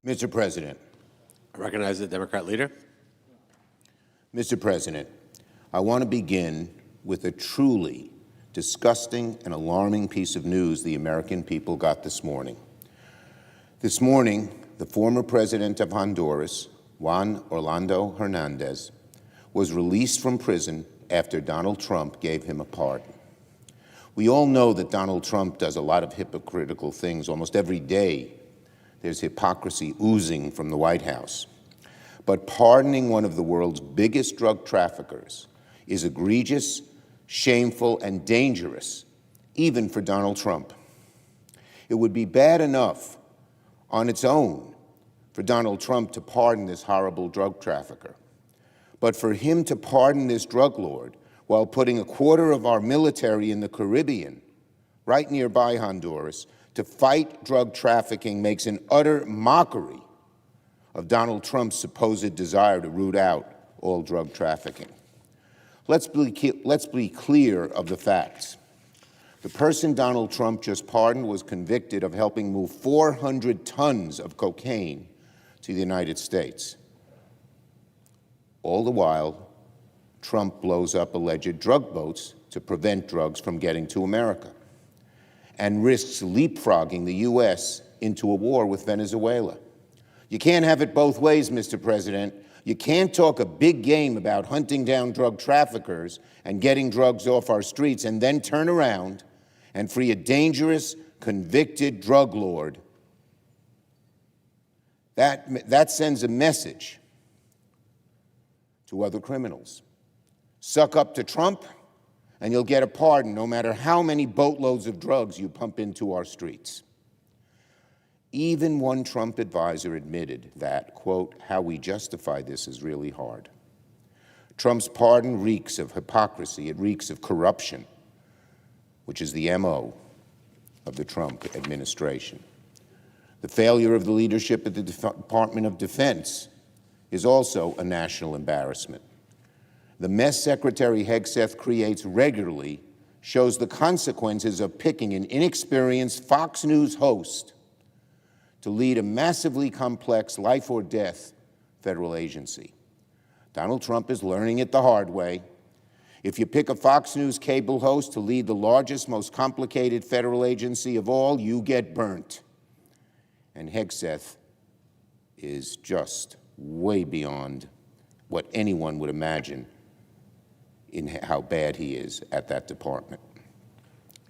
Mr. President. I recognize the Democrat leader. Mr. President, I want to begin with a truly disgusting and alarming piece of news the American people got this morning. This morning, the former president of Honduras, Juan Orlando Hernández, was released from prison after Donald Trump gave him a pardon. We all know that Donald Trump does a lot of hypocritical things. Almost every day, there's hypocrisy oozing from the White House. But pardoning one of the world's biggest drug traffickers is egregious, shameful, and dangerous, even for Donald Trump. It would be bad enough on its own for Donald Trump to pardon this horrible drug trafficker. But for him to pardon this drug lord while putting a quarter of our military in the Caribbean, right nearby Honduras, to fight drug trafficking makes an utter mockery of Donald Trump's supposed desire to root out all drug trafficking. Let's be clear of the facts. The person Donald Trump just pardoned was convicted of helping move 400 tons of cocaine to the United States. All the while, Trump blows up alleged drug boats to prevent drugs from getting to America and risks leapfrogging the U.S. into a war with Venezuela. You can't have it both ways, Mr. President. You can't talk a big game about hunting down drug traffickers and getting drugs off our streets and then turn around and free a dangerous, convicted drug lord. That sends a message to other criminals. Suck up to Trump, and you'll get a pardon no matter how many boatloads of drugs you pump into our streets. Even one Trump advisor admitted that, quote, how we justify this is really hard. Trump's pardon reeks of hypocrisy. It reeks of corruption, which is the MO of the Trump administration. The failure of the leadership at the Department of Defense is also a national embarrassment. The mess Secretary Hegseth creates regularly shows the consequences of picking an inexperienced Fox News host to lead a massively complex life-or-death federal agency. Donald Trump is learning it the hard way. If you pick a Fox News cable host to lead the largest, most complicated federal agency of all, you get burnt. And Hegseth is just way beyond what anyone would imagine in how bad he is at that department.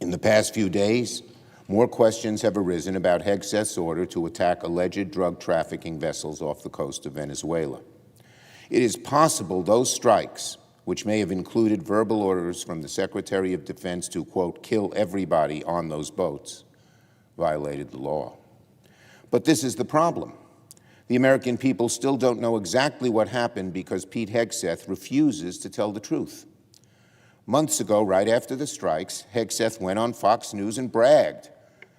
In the past few days, more questions have arisen about Hegseth's order to attack alleged drug trafficking vessels off the coast of Venezuela. It is possible those strikes, which may have included verbal orders from the Secretary of Defense to, quote, kill everybody on those boats, violated the law. But this is the problem. The American people still don't know exactly what happened because Pete Hegseth refuses to tell the truth. Months ago, right after the strikes, Hegseth went on Fox News and bragged.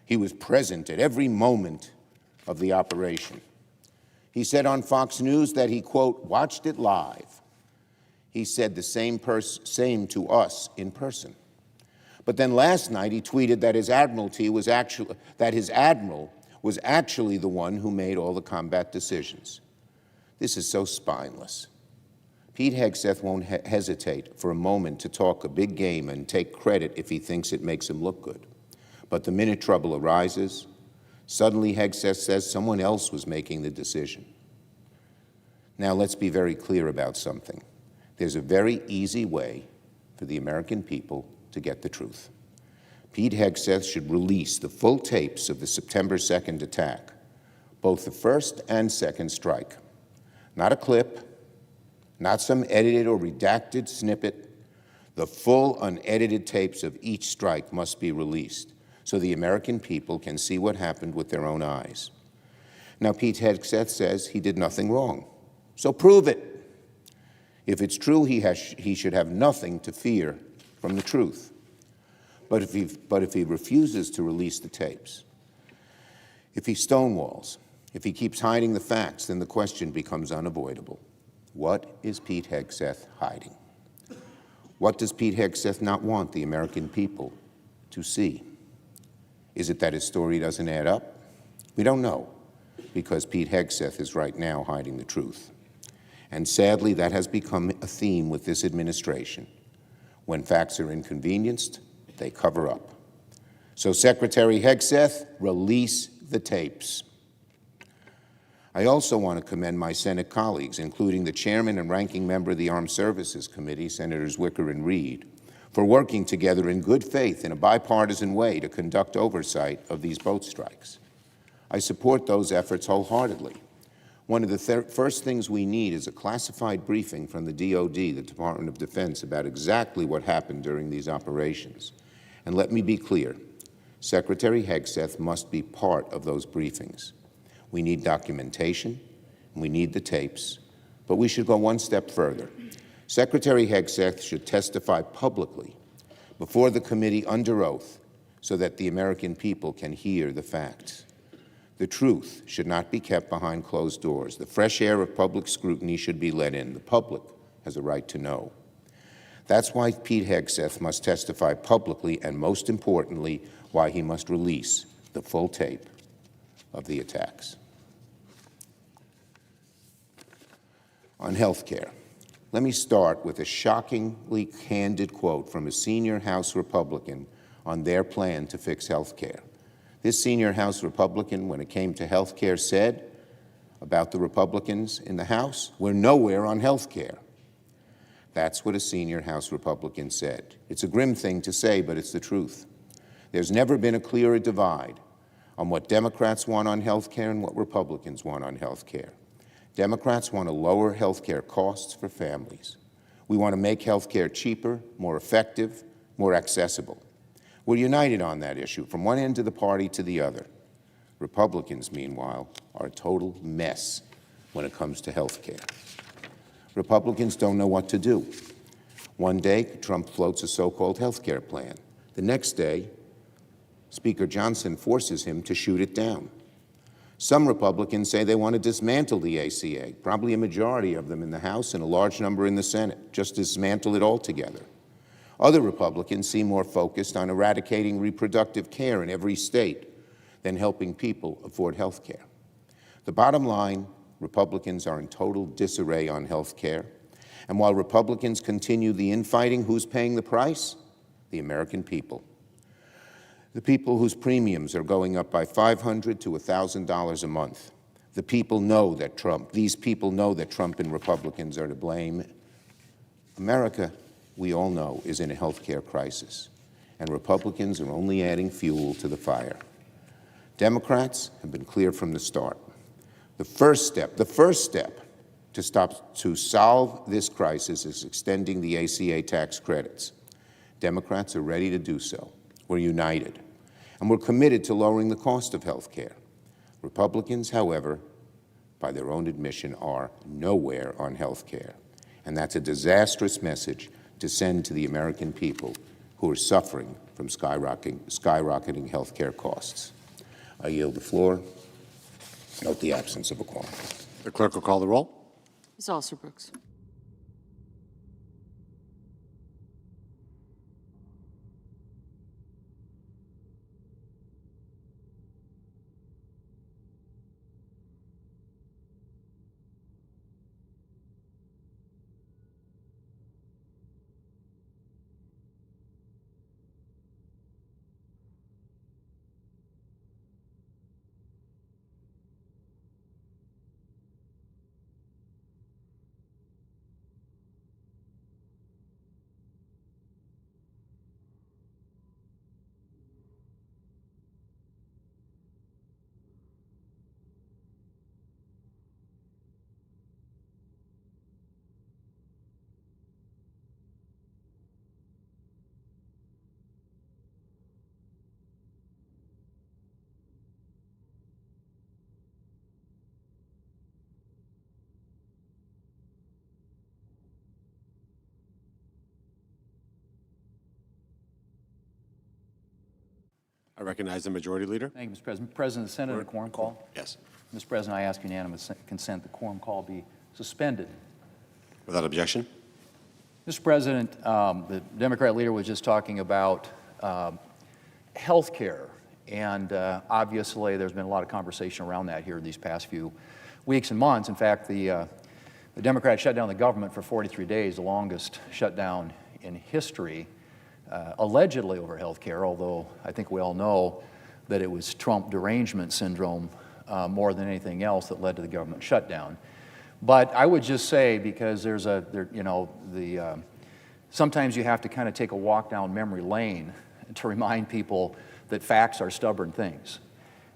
He was present at every moment of the operation. He said on Fox News that he, quote, watched it live. He said the same to us in person. But then last night he tweeted that his admiral was actually the one who made all the combat decisions. This is so spineless. Pete Hegseth won't hesitate for a moment to talk a big game and take credit if he thinks it makes him look good. But the minute trouble arises, suddenly Hegseth says someone else was making the decision. Now let's be very clear about something. There's a very easy way for the American people to get the truth. Pete Hegseth should release the full tapes of the September 2nd attack, both the first and second strike. Not a clip, not some edited or redacted snippet. The full unedited tapes of each strike must be released so the American people can see what happened with their own eyes. Now, Pete Hegseth says he did nothing wrong, so prove it. If it's true, he should have nothing to fear from the truth. But if he refuses to release the tapes, if he stonewalls, if he keeps hiding the facts, then the question becomes unavoidable. What is Pete Hegseth hiding? What does Pete Hegseth not want the American people to see? Is it that his story doesn't add up? We don't know. because Pete Hegseth is right now hiding the truth. And sadly, that has become a theme with this administration. When facts are inconvenienced, they cover up. So Secretary Hegseth, release the tapes. I also want to commend my Senate colleagues, including the chairman and ranking member of the Armed Services Committee, Senators Wicker and Reed, for working together in good faith in a bipartisan way to conduct oversight of these boat strikes. I support those efforts wholeheartedly. One of the first things we need is a classified briefing from the DoD, the Department of Defense, about exactly what happened during these operations. And let me be clear, Secretary Hegseth must be part of those briefings. We need documentation, and we need the tapes, but we should go one step further. Secretary Hegseth should testify publicly before the committee under oath so that the American people can hear the facts. The truth should not be kept behind closed doors. The fresh air of public scrutiny should be let in. The public has a right to know. That's why Pete Hegseth must testify publicly, and most importantly, why he must release the full tape of the attacks. On health care, let me start with a shockingly candid quote from a senior House Republican on their plan to fix health care. This senior House Republican, when it came to health care, said about the Republicans in the House, "We're nowhere on health care." That's what a senior House Republican said. It's a grim thing to say, but it's the truth. There's never been a clearer divide on what Democrats want on health care and what Republicans want on health care. Democrats want to lower health care costs for families. We want to make health care cheaper, more effective, more accessible. We're united on that issue, from one end of the party to the other. Republicans, meanwhile, are a total mess when it comes to health care. Republicans don't know what to do. One day, Trump floats a so-called health care plan. The next day, Speaker Johnson forces him to shoot it down. Some Republicans say they want to dismantle the ACA, probably a majority of them in the House and a large number in the Senate, just dismantle it altogether. Other Republicans seem more focused on eradicating reproductive care in every state than helping people afford health care. The bottom line, Republicans are in total disarray on health care. And while Republicans continue the infighting, who's paying the price? The American people. The people whose premiums are going up by $500 to $1,000 a month. The people know that these people know that Trump and Republicans are to blame. America, we all know, is in a health care crisis, and Republicans are only adding fuel to the fire. Democrats have been clear from the start. The first step to solve this crisis is extending the ACA tax credits. Democrats are ready to do so. We're united, and we're committed to lowering the cost of health care. Republicans, however, by their own admission, are nowhere on health care, and that's a disastrous message to send to the American people who are suffering from skyrocketing health care costs. I yield the floor. Note the absence of a quorum. The clerk will call the roll. Ms. Alsterbrooks. I recognize the Majority Leader. Thank you, Mr. President. President of the Senate, a quorum call. Yes. Mr. President, I ask unanimous consent the quorum call be suspended. Without objection. Mr. President, the Democrat leader was just talking about health care And obviously, there's been a lot of conversation around that here these past few weeks and months. In fact, the Democrats shut down the government for 43 days, the longest shutdown in history, allegedly over health care, although I think we all know that it was Trump derangement syndrome more than anything else that led to the government shutdown. But I would just say, because sometimes you have to kind of take a walk down memory lane to remind people that facts are stubborn things.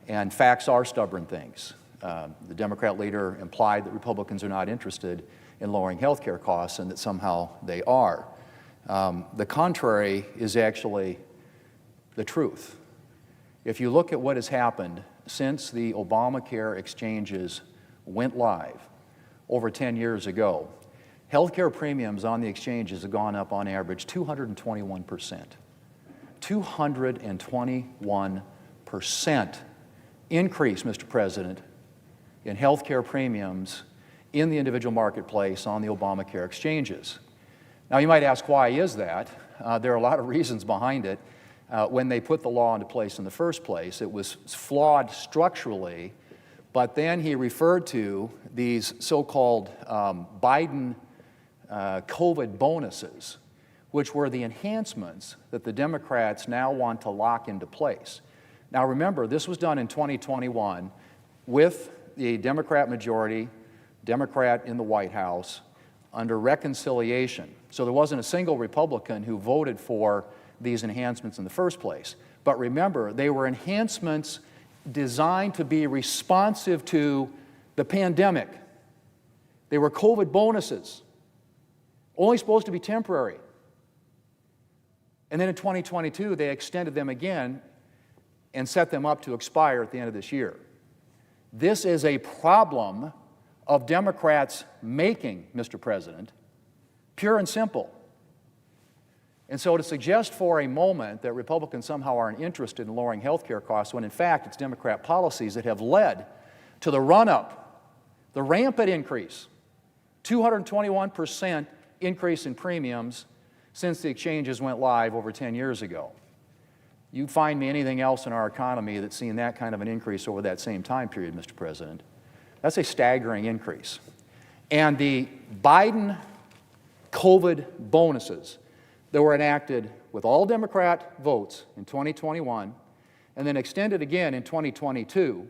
And facts are stubborn things. The Democrat leader implied that Republicans are not interested in lowering health care costs and that somehow they are. The contrary is actually the truth. If you look at what has happened since the Obamacare exchanges went live over 10 years ago, healthcare premiums on the exchanges have gone up on average 221%. 221% increase, Mr. President, in healthcare premiums in the individual marketplace on the Obamacare exchanges. Now, you might ask, why is that? There are a lot of reasons behind it. When they put the law into place in the first place, it was flawed structurally, but then he referred to these so-called Biden COVID bonuses, which were the enhancements that the Democrats now want to lock into place. Now remember, this was done in 2021 with the Democrat majority, Democrat in the White House, under reconciliation. So there wasn't a single Republican who voted for these enhancements in the first place. But remember, they were enhancements designed to be responsive to the pandemic. They were COVID bonuses, only supposed to be temporary. And then in 2022, they extended them again and set them up to expire at the end of this year. This is a problem of Democrats making, Mr. President, pure and simple. And so to suggest for a moment that Republicans somehow aren't interested in lowering health care costs, when in fact it's Democrat policies that have led to the run-up, the rampant increase, 221% increase in premiums since the exchanges went live over 10 years ago. You find me anything else in our economy that's seen that kind of an increase over that same time period, Mr. President. That's a staggering increase. And the Biden COVID bonuses that were enacted with all Democrat votes in 2021 and then extended again in 2022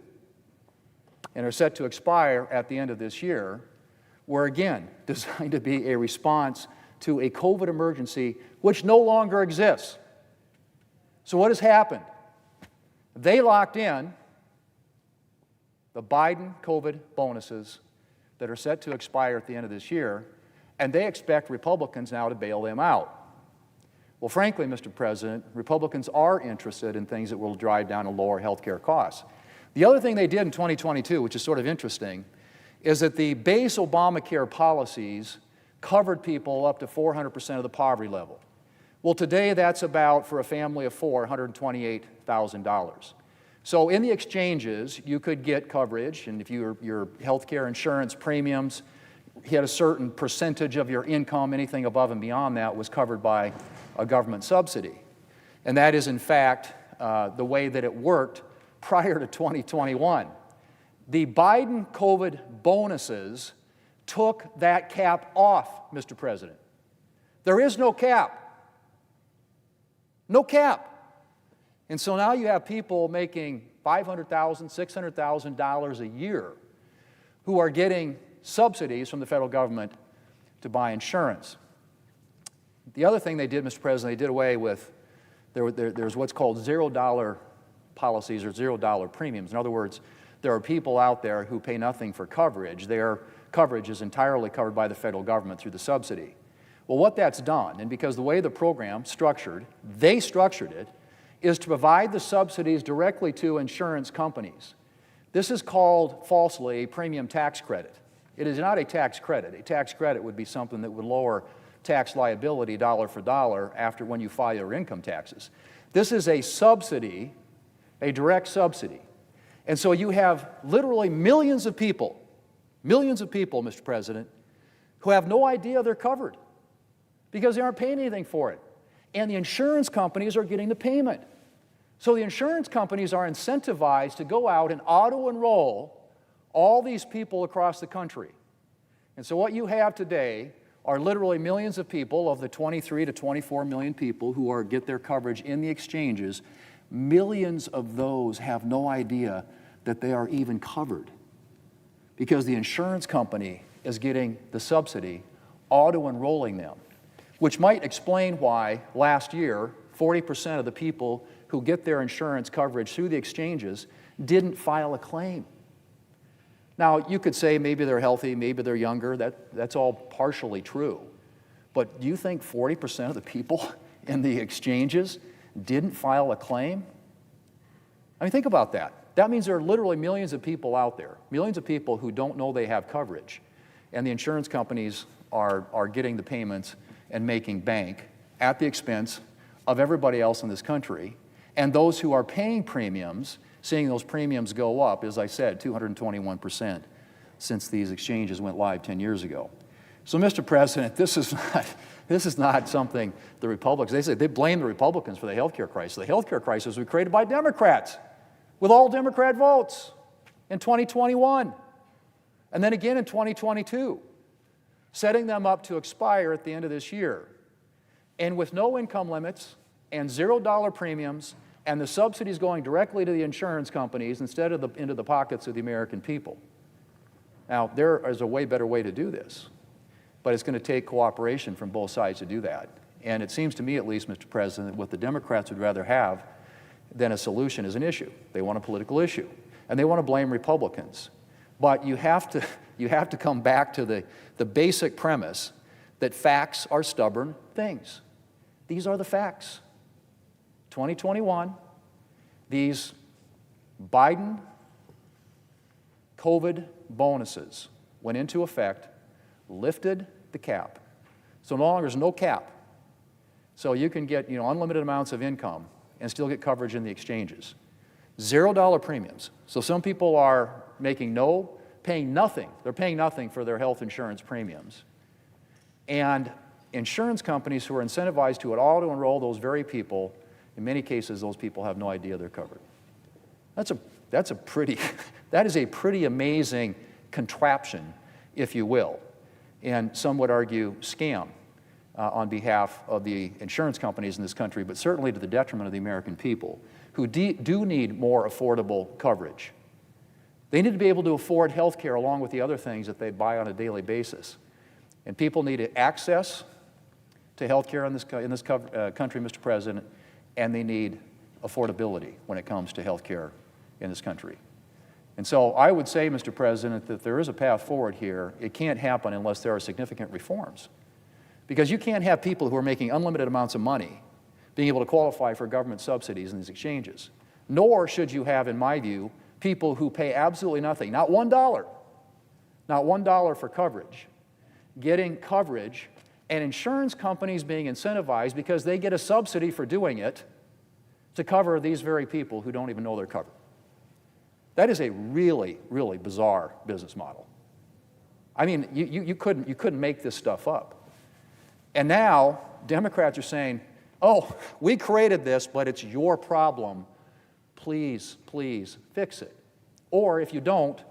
and are set to expire at the end of this year were again designed to be a response to a COVID emergency which no longer exists. So what has happened? They locked in the Biden COVID bonuses that are set to expire at the end of this year, and they expect Republicans now to bail them out. Well, frankly, Mr. President, Republicans are interested in things that will drive down and lower health care costs. The other thing they did in 2022, which is sort of interesting, is that the base Obamacare policies covered people up to 400% of the poverty level. Well, today that's about, for a family of four, $128,000. So in the exchanges, you could get coverage, and if your health care insurance premiums hit a certain percentage of your income, anything above and beyond that was covered by a government subsidy. And that is, in fact, the way that it worked prior to 2021. The Biden COVID bonuses took that cap off, Mr. President. There is no cap. No cap. And so now you have people making $500,000, $600,000 a year who are getting subsidies from the federal government to buy insurance. The other thing they did, Mr. President, they did away with, there's what's called $0 policies or $0 premiums. In other words, there are people out there who pay nothing for coverage. Their coverage is entirely covered by the federal government through the subsidy. Well, what that's done, and because the way the program structured, they structured it, is to provide the subsidies directly to insurance companies. This is called, falsely, a premium tax credit. It is not a tax credit. A tax credit would be something that would lower tax liability dollar for dollar after when you file your income taxes. This is a subsidy, a direct subsidy. And so you have literally millions of people, Mr. President, who have no idea they're covered because they aren't paying anything for it. And the insurance companies are getting the payment. So the insurance companies are incentivized to go out and auto-enroll all these people across the country. And so what you have today are literally millions of people, of the 23 to 24 million people who get their coverage in the exchanges. Millions of those have no idea that they are even covered because the insurance company is getting the subsidy, auto-enrolling them, which might explain why last year 40% of the people who get their insurance coverage through the exchanges didn't file a claim. Now, you could say maybe they're healthy, maybe they're younger. That's all partially true. But do you think 40% of the people in the exchanges didn't file a claim? I mean, think about that. That means there are literally millions of people out there, millions of people who don't know they have coverage. And the insurance companies are getting the payments and making bank at the expense of everybody else in this country. And those who are paying premiums, seeing those premiums go up, as I said, 221% since these exchanges went live 10 years ago. So, Mr. President, this is not something the Republicans, they blame the Republicans for the health care crisis. The health care crisis was created by Democrats with all Democrat votes in 2021 and then again in 2022, setting them up to expire at the end of this year. And with no income limits and $0 premiums and the subsidies going directly to the insurance companies instead of into the pockets of the American people. Now, there is a way better way to do this, but it's going to take cooperation from both sides to do that. And it seems to me, at least, Mr. President, what the Democrats would rather have than a solution is an issue. They want a political issue, and they want to blame Republicans. But you have to come back to the basic premise that facts are stubborn things. These are the facts. 2021, these Biden COVID bonuses went into effect, lifted the cap. So no longer there's no cap. So you can get unlimited amounts of income and still get coverage in the exchanges. $0 premiums. So some people are paying nothing. They're paying nothing for their health insurance premiums. And insurance companies who are incentivized to auto-enroll those very people, in many cases, those people have no idea they're covered. That is a pretty amazing contraption, if you will, and some would argue scam on behalf of the insurance companies in this country, but certainly to the detriment of the American people who do need more affordable coverage. They need to be able to afford health care along with the other things that they buy on a daily basis. And people need access to health care in this country, Mr. President, and they need affordability when it comes to health care in this country. And so I would say, Mr. President, that there is a path forward here. It can't happen unless there are significant reforms. Because you can't have people who are making unlimited amounts of money being able to qualify for government subsidies in these exchanges. Nor should you have, in my view, people who pay absolutely nothing, not $1 for coverage, getting coverage, and insurance companies being incentivized because they get a subsidy for doing it to cover these very people who don't even know they're covered. That is a really, really bizarre business model. I mean, you couldn't make this stuff up. And now Democrats are saying, oh, we created this, but it's your problem. Please, please fix it. Or if you don't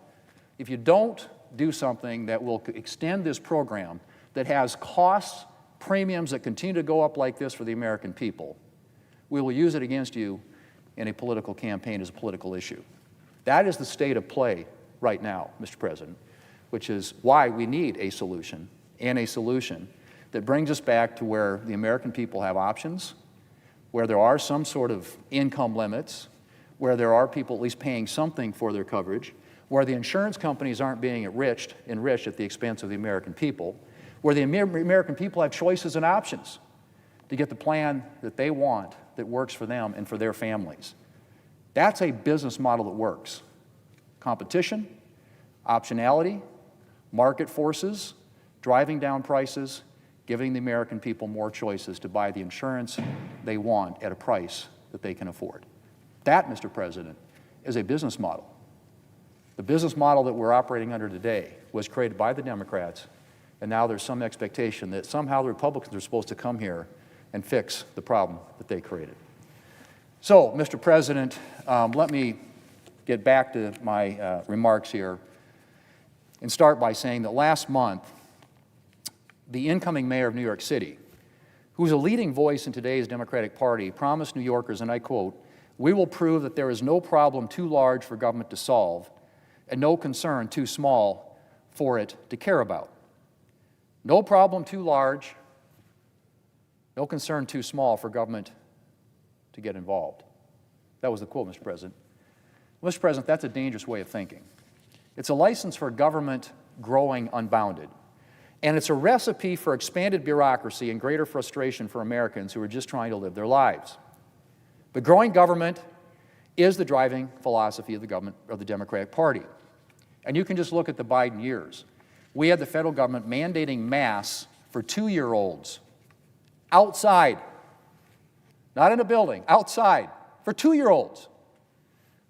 do something that will extend this program that has costs, premiums that continue to go up like this for the American people, we will use it against you in a political campaign as a political issue. That is the state of play right now, Mr. President, which is why we need a solution, and a solution that brings us back to where the American people have options, where there are some sort of income limits, where there are people at least paying something for their coverage, where the insurance companies aren't being enriched at the expense of the American people, where the American people have choices and options to get the plan that they want that works for them and for their families. That's a business model that works. Competition, optionality, market forces, driving down prices, giving the American people more choices to buy the insurance they want at a price that they can afford. That, Mr. President, is a business model. The business model that we're operating under today was created by the Democrats, and now there's some expectation that somehow the Republicans are supposed to come here and fix the problem that they created. So, Mr. President, let me get back to my remarks here and start by saying that last month, the incoming mayor of New York City, who's a leading voice in today's Democratic Party, promised New Yorkers, and I quote, "We will prove that there is no problem too large for government to solve and no concern too small for it to care about." No problem too large, no concern too small for government to get involved. That was the quote, Mr. President. Mr. President, that's a dangerous way of thinking. It's a license for government growing unbounded. And it's a recipe for expanded bureaucracy and greater frustration for Americans who are just trying to live their lives. But growing government is the driving philosophy of the Democratic Party. And you can just look at the Biden years. We had the federal government mandating masks for 2-year-olds outside, not in a building, outside, for 2-year-olds.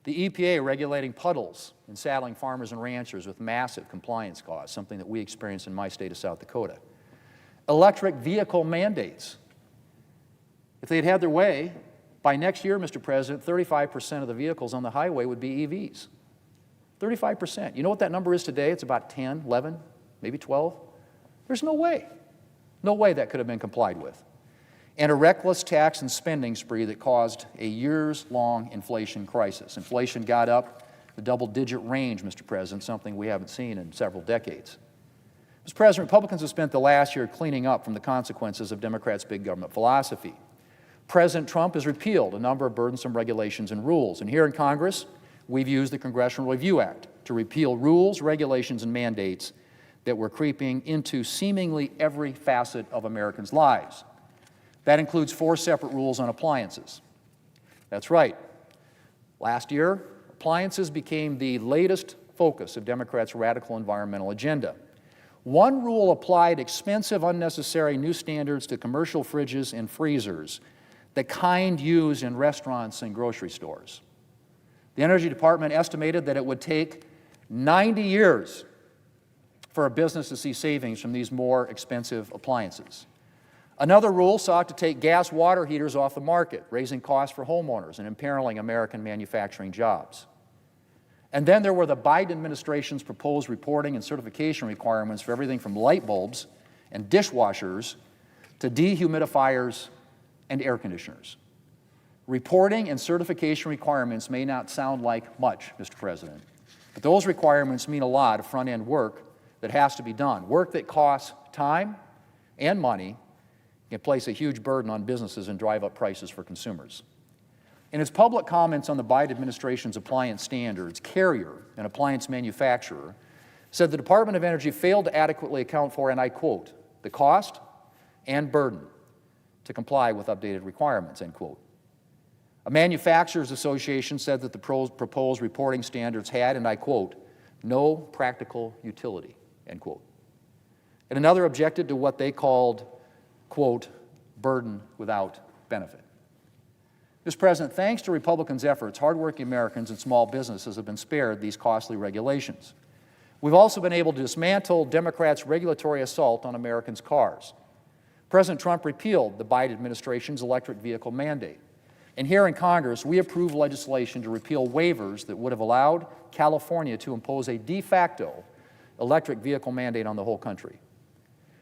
The EPA regulating puddles and saddling farmers and ranchers with massive compliance costs, something that we experienced in my state of South Dakota. Electric vehicle mandates. If they'd had their way, by next year, Mr. President, 35% of the vehicles on the highway would be EVs. 35%. You know what that number is today? It's about 10, 11, maybe 12. There's no way. No way that could have been complied with. And a reckless tax and spending spree that caused a years-long inflation crisis. Inflation got up the double-digit range, Mr. President, something we haven't seen in several decades. Mr. President, Republicans have spent the last year cleaning up from the consequences of Democrats' big government philosophy. President Trump has repealed a number of burdensome regulations and rules. And here in Congress, we've used the Congressional Review Act to repeal rules, regulations, and mandates that were creeping into seemingly every facet of Americans' lives. That includes 4 separate rules on appliances. That's right. Last year, appliances became the latest focus of Democrats' radical environmental agenda. One rule applied expensive, unnecessary new standards to commercial fridges and freezers, the kind used in restaurants and grocery stores. The Energy Department estimated that it would take 90 years for a business to see savings from these more expensive appliances. Another rule sought to take gas water heaters off the market, raising costs for homeowners and imperiling American manufacturing jobs. And then there were the Biden administration's proposed reporting and certification requirements for everything from light bulbs and dishwashers to dehumidifiers and air conditioners. Reporting and certification requirements may not sound like much, Mr. President, but those requirements mean a lot of front-end work that has to be done, work that costs time and money, can place a huge burden on businesses and drive up prices for consumers. In its public comments on the Biden administration's appliance standards, Carrier, an appliance manufacturer, said the Department of Energy failed to adequately account for, and I quote, the cost and burden to comply with updated requirements, end quote. A manufacturers association said that the proposed reporting standards had, and I quote, no practical utility, end quote. And another objected to what they called, quote, burden without benefit. Mr. President, thanks to Republicans' efforts, hardworking Americans and small businesses have been spared these costly regulations. We've also been able to dismantle Democrats' regulatory assault on Americans' cars. President Trump repealed the Biden administration's electric vehicle mandate. And here in Congress, we approved legislation to repeal waivers that would have allowed California to impose a de facto electric vehicle mandate on the whole country.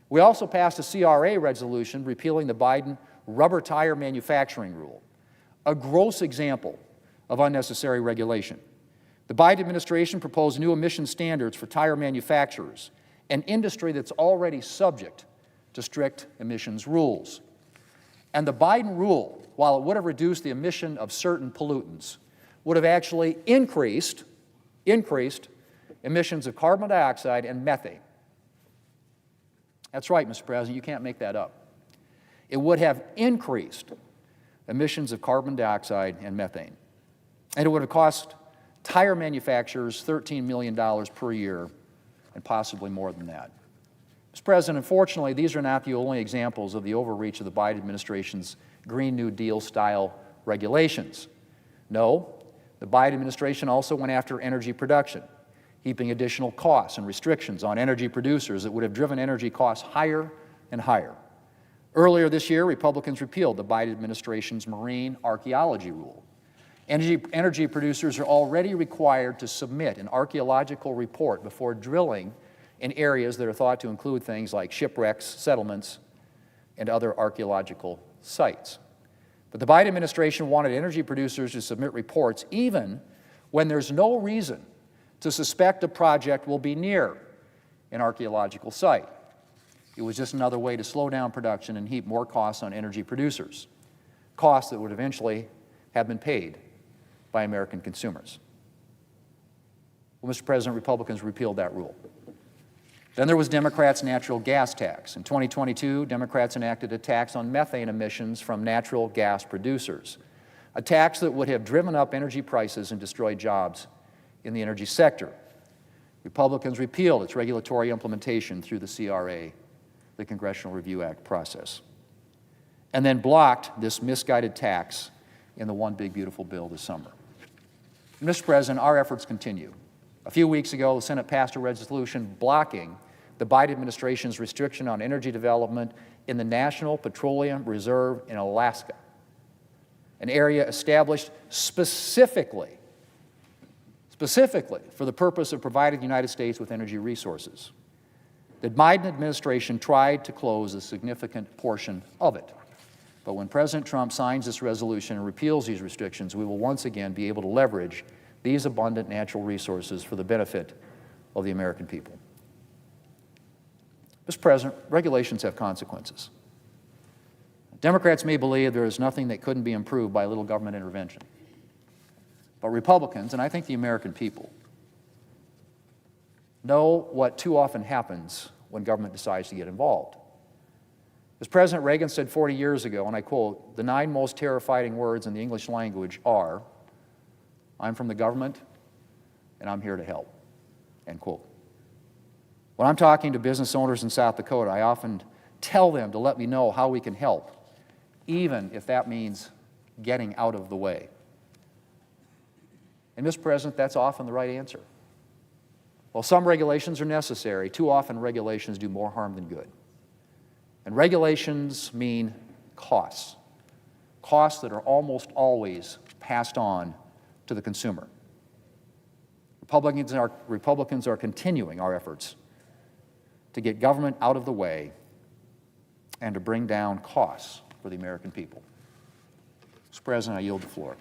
We also passed a CRA resolution repealing the Biden rubber tire manufacturing rule, a gross example of unnecessary regulation. The Biden administration proposed new emission standards for tire manufacturers, an industry that's already subject to strict emissions rules. And the Biden rule, while it would have reduced the emission of certain pollutants, would have actually increased emissions of carbon dioxide and methane. That's right, Mr. President, you can't make that up. It would have increased emissions of carbon dioxide and methane. And it would have cost tire manufacturers $13 million per year and possibly more than that. Mr. President, unfortunately, these are not the only examples of the overreach of the Biden administration's Green New Deal-style regulations. No, the Biden administration also went after energy production, heaping additional costs and restrictions on energy producers that would have driven energy costs higher and higher. Earlier this year, Republicans repealed the Biden administration's marine archaeology rule. Energy producers are already required to submit an archaeological report before drilling in areas that are thought to include things like shipwrecks, settlements, and other archaeological sites. But the Biden administration wanted energy producers to submit reports even when there's no reason to suspect a project will be near an archaeological site. It was just another way to slow down production and heap more costs on energy producers, costs that would eventually have been paid by American consumers. Well, Mr. President, Republicans repealed that rule. Then there was Democrats' natural gas tax. In 2022, Democrats enacted a tax on methane emissions from natural gas producers, a tax that would have driven up energy prices and destroyed jobs in the energy sector. Republicans repealed its regulatory implementation through the CRA, the Congressional Review Act process, and then blocked this misguided tax in the One Big Beautiful Bill this summer. And Mr. President, our efforts continue. A few weeks ago, the Senate passed a resolution blocking the Biden administration's restriction on energy development in the National Petroleum Reserve in Alaska, an area established specifically for the purpose of providing the United States with energy resources. The Biden administration tried to close a significant portion of it. But when President Trump signs this resolution and repeals these restrictions, we will once again be able to leverage these abundant natural resources for the benefit of the American people. Mr. President, regulations have consequences. Democrats may believe there is nothing that couldn't be improved by a little government intervention. But Republicans, and I think the American people, know what too often happens when government decides to get involved. As President Reagan said 40 years ago, and I quote, "The 9 most terrifying words in the English language are, 'I'm from the government, and I'm here to help,'" end quote. When I'm talking to business owners in South Dakota, I often tell them to let me know how we can help, even if that means getting out of the way. And Mr. President, that's often the right answer. While some regulations are necessary, too often regulations do more harm than good. And regulations mean costs, costs that are almost always passed on to the consumer. Republicans are continuing our efforts to get government out of the way and to bring down costs for the American people. Mr. President, I yield the floor.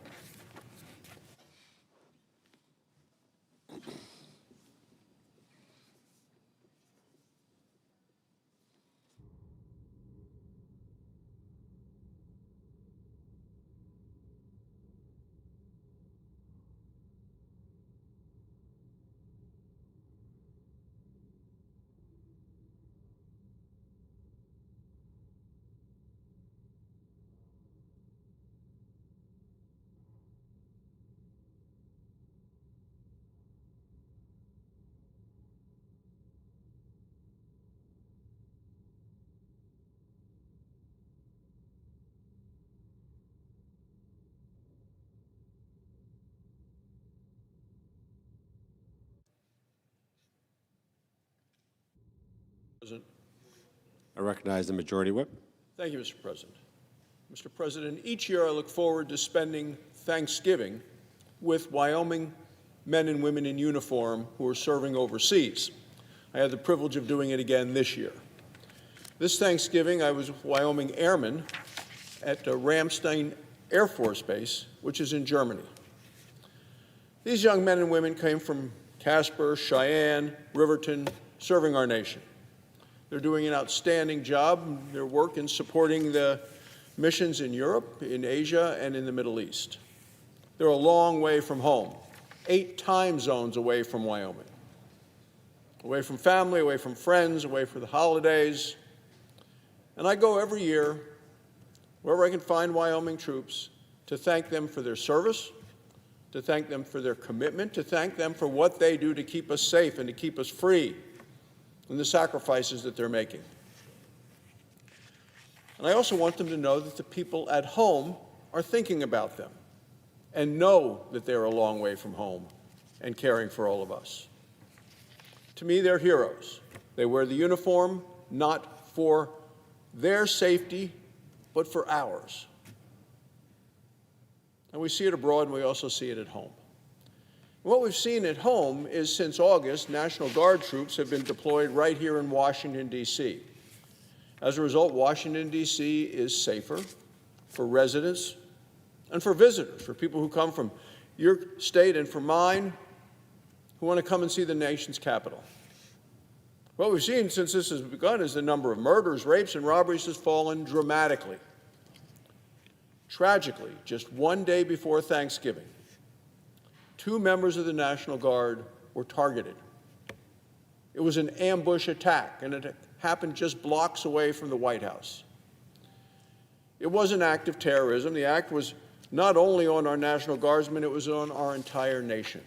President. I recognize the Majority Whip. Thank you, Mr. President. Mr. President, each year I look forward to spending Thanksgiving with Wyoming men and women in uniform who are serving overseas. I had the privilege of doing it again this year. This Thanksgiving, I was with Wyoming airmen at Ramstein Air Force Base, which is in Germany. These young men and women came from Casper, Cheyenne, Riverton, serving our nation. They're doing an outstanding job in their work in supporting the missions in Europe, in Asia, and in the Middle East. They're a long way from home, 8 time zones away from Wyoming, away from family, away from friends, away for the holidays. And I go every year, wherever I can find Wyoming troops, to thank them for their service, to thank them for their commitment, to thank them for what they do to keep us safe and to keep us free, and the sacrifices that they're making. And I also want them to know that the people at home are thinking about them and know that they're a long way from home and caring for all of us. To me, they're heroes. They wear the uniform not for their safety, but for ours. And we see it abroad, and we also see it at home. What we've seen at home is since August, National Guard troops have been deployed right here in Washington, D.C. As a result, Washington, D.C. is safer for residents and for visitors, for people who come from your state and from mine, who want to come and see the nation's capital. What we've seen since this has begun is the number of murders, rapes, and robberies has fallen dramatically. Tragically, just one day before Thanksgiving, 2 members of the National Guard were targeted. It was an ambush attack, and it happened just blocks away from the White House. It was an act of terrorism. The act was not only on our National Guardsmen, it was on our entire nation.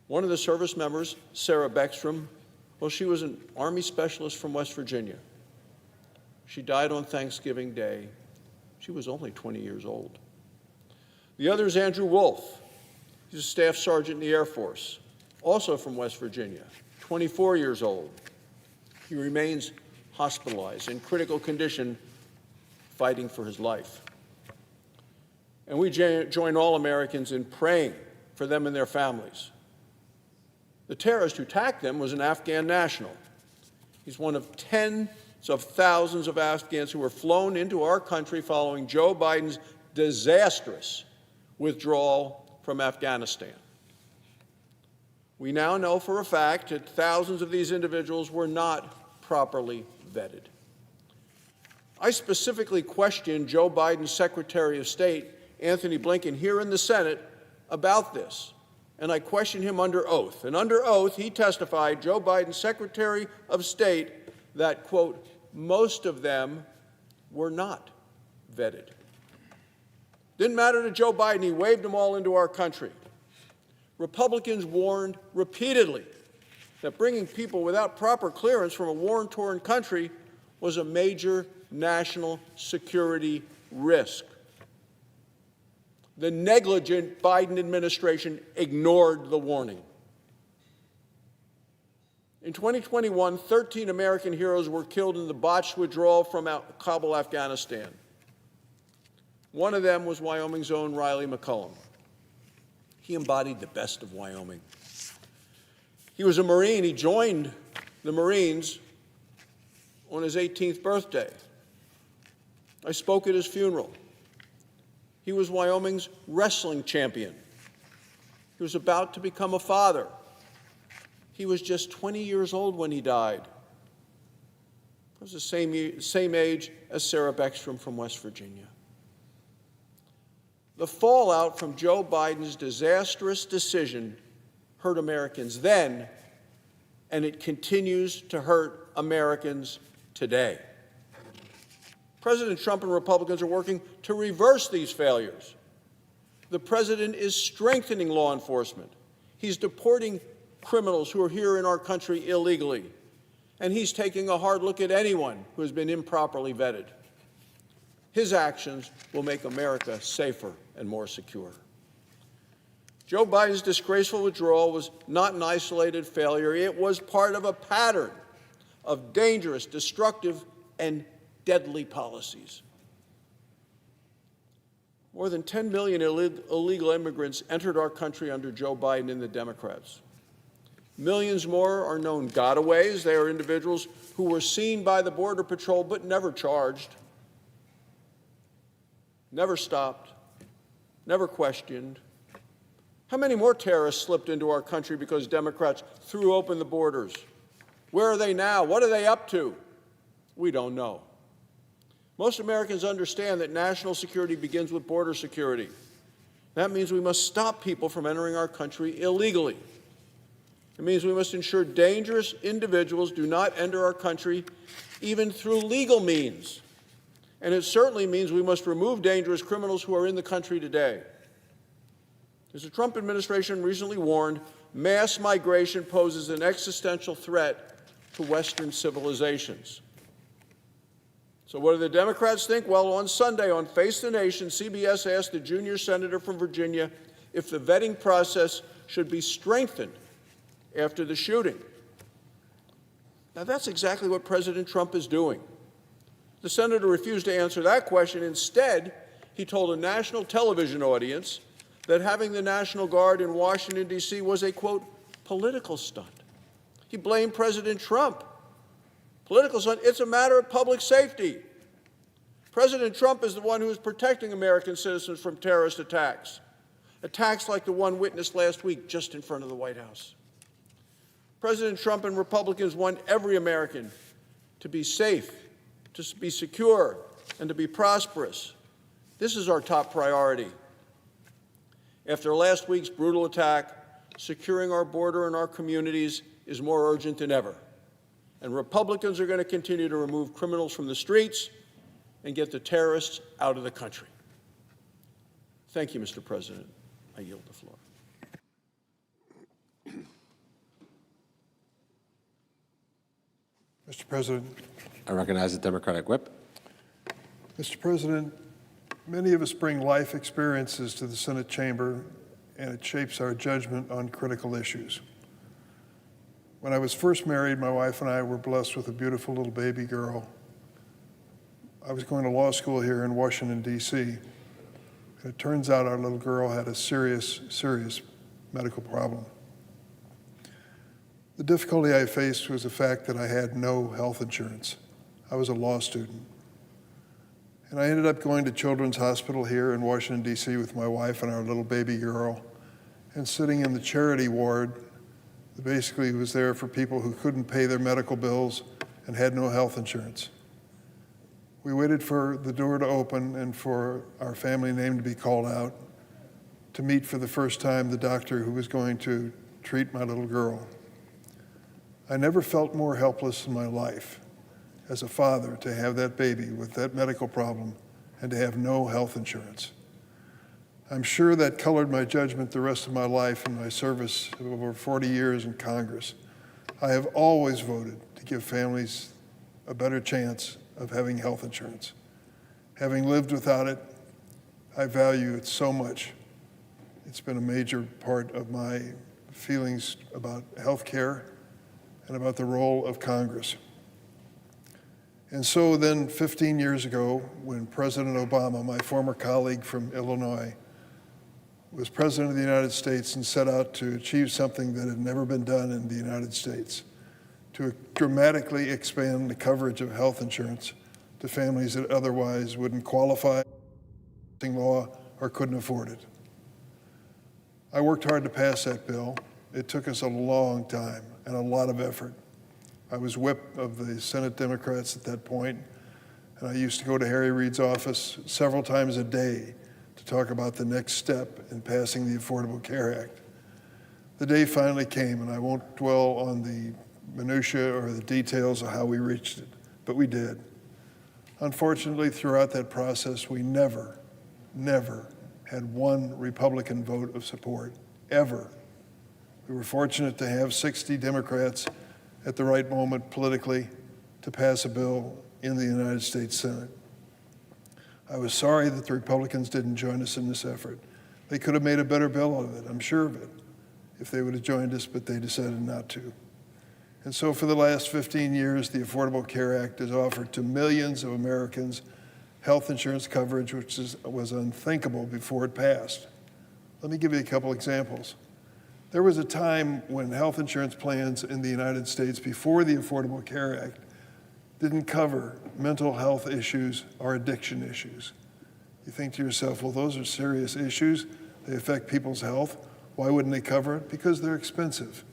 One of the service members, Sarah Beckstrom, well, she was an Army specialist from West Virginia. She died on Thanksgiving Day. She was only 20 years old. The other is Andrew Wolf. He's a staff sergeant in the Air Force, also from West Virginia, 24 years old. He remains hospitalized in critical condition, fighting for his life. And we join all Americans in praying for them and their families. The terrorist who attacked them was an Afghan national. He's one of tens of thousands of Afghans who were flown into our country following Joe Biden's disastrous withdrawal from Afghanistan. We now know for a fact that thousands of these individuals were not properly vetted. I specifically questioned Joe Biden's Secretary of State, Anthony Blinken, here in the Senate about this, and I questioned him under oath. And under oath, he testified, Joe Biden's Secretary of State, that, quote, most of them were not vetted. Didn't matter to Joe Biden, he waved them all into our country. Republicans warned repeatedly that bringing people without proper clearance from a war-torn country was a major national security risk. The negligent Biden administration ignored the warning. In 2021, 13 American heroes were killed in the botched withdrawal from Kabul, Afghanistan. One of them was Wyoming's own Riley McCullum. He embodied the best of Wyoming. He was a Marine. He joined the Marines on his 18th birthday. I spoke at his funeral. He was Wyoming's wrestling champion. He was about to become a father. He was just 20 years old when he died. He was the same age as Sarah Beckstrom from West Virginia. The fallout from Joe Biden's disastrous decision hurt Americans then, and it continues to hurt Americans today. President Trump and Republicans are working to reverse these failures. The president is strengthening law enforcement. He's deporting criminals who are here in our country illegally, and he's taking a hard look at anyone who has been improperly vetted. His actions will make America safer and more secure. Joe Biden's disgraceful withdrawal was not an isolated failure. It was part of a pattern of dangerous, destructive, and deadly policies. More than 10 million illegal immigrants entered our country under Joe Biden and the Democrats. Millions more are known gotaways. They are individuals who were seen by the Border Patrol but never charged, never stopped, never questioned. How many more terrorists slipped into our country because Democrats threw open the borders? Where are they now? What are they up to? We don't know. Most Americans understand that national security begins with border security. That means we must stop people from entering our country illegally. It means we must ensure dangerous individuals do not enter our country even through legal means. And it certainly means we must remove dangerous criminals who are in the country today. As the Trump administration recently warned, mass migration poses an existential threat to Western civilizations. So what do the Democrats think? Well, on Sunday on Face the Nation, CBS asked the junior senator from Virginia if the vetting process should be strengthened after the shooting. Now, that's exactly what President Trump is doing. The senator refused to answer that question. Instead, he told a national television audience that having the National Guard in Washington, D.C. was a, quote, political stunt. He blamed President Trump. Political stunt, it's a matter of public safety. President Trump is the one who is protecting American citizens from terrorist attacks, attacks like the one witnessed last week just in front of the White House. President Trump and Republicans want every American to be safe, to be secure, and to be prosperous. This is our top priority. After last week's brutal attack, securing our border and our communities is more urgent than ever. And Republicans are going to continue to remove criminals from the streets and get the terrorists out of the country. Thank you, Mr. President. I yield the floor. Mr. President. I recognize the Democratic Whip. Mr. President, many of us bring life experiences to the Senate chamber, and it shapes our judgment on critical issues. When I was first married, my wife and I were blessed with a beautiful little baby girl. I was going to law school here in Washington, D.C. And it turns out our little girl had a serious medical problem. The difficulty I faced was the fact that I had no health insurance. I was a law student. And I ended up going to Children's Hospital here in Washington, D.C. with my wife and our little baby girl, and sitting in the charity ward that basically was there for people who couldn't pay their medical bills and had no health insurance. We waited for the door to open and for our family name to be called out to meet for the first time the doctor who was going to treat my little girl. I never felt more helpless in my life as a father to have that baby with that medical problem and to have no health insurance. I'm sure that colored my judgment the rest of my life in my service of over 40 years in Congress. I have always voted to give families a better chance of having health insurance. Having lived without it, I value it so much. It's been a major part of my feelings about health care and about the role of Congress. And so then 15 years ago, when President Obama, my former colleague from Illinois, was President of the United States and set out to achieve something that had never been done in the United States, to dramatically expand the coverage of health insurance to families that otherwise wouldn't qualify law or couldn't afford it. I worked hard to pass that bill. It took us a long time and a lot of effort. I was whip of the Senate Democrats at that point, and I used to go to Harry Reid's office several times a day to talk about the next step in passing the Affordable Care Act. The day finally came, and I won't dwell on the minutia or the details of how we reached it, but we did. Unfortunately, throughout that process, we never had one Republican vote of support, ever. We were fortunate to have 60 Democrats at the right moment politically to pass a bill in the United States Senate. I was sorry that the Republicans didn't join us in this effort. They could have made a better bill out of it, I'm sure of it, if they would have joined us, but they decided not to. And so for the last 15 years, the Affordable Care Act has offered to millions of Americans health insurance coverage, which was unthinkable before it passed. Let me give you a couple examples. There was a time when health insurance plans in the United States before the Affordable Care Act didn't cover mental health issues or addiction issues. You think to yourself, well, those are serious issues. They affect people's health. Why wouldn't they cover it? Because they're expensive,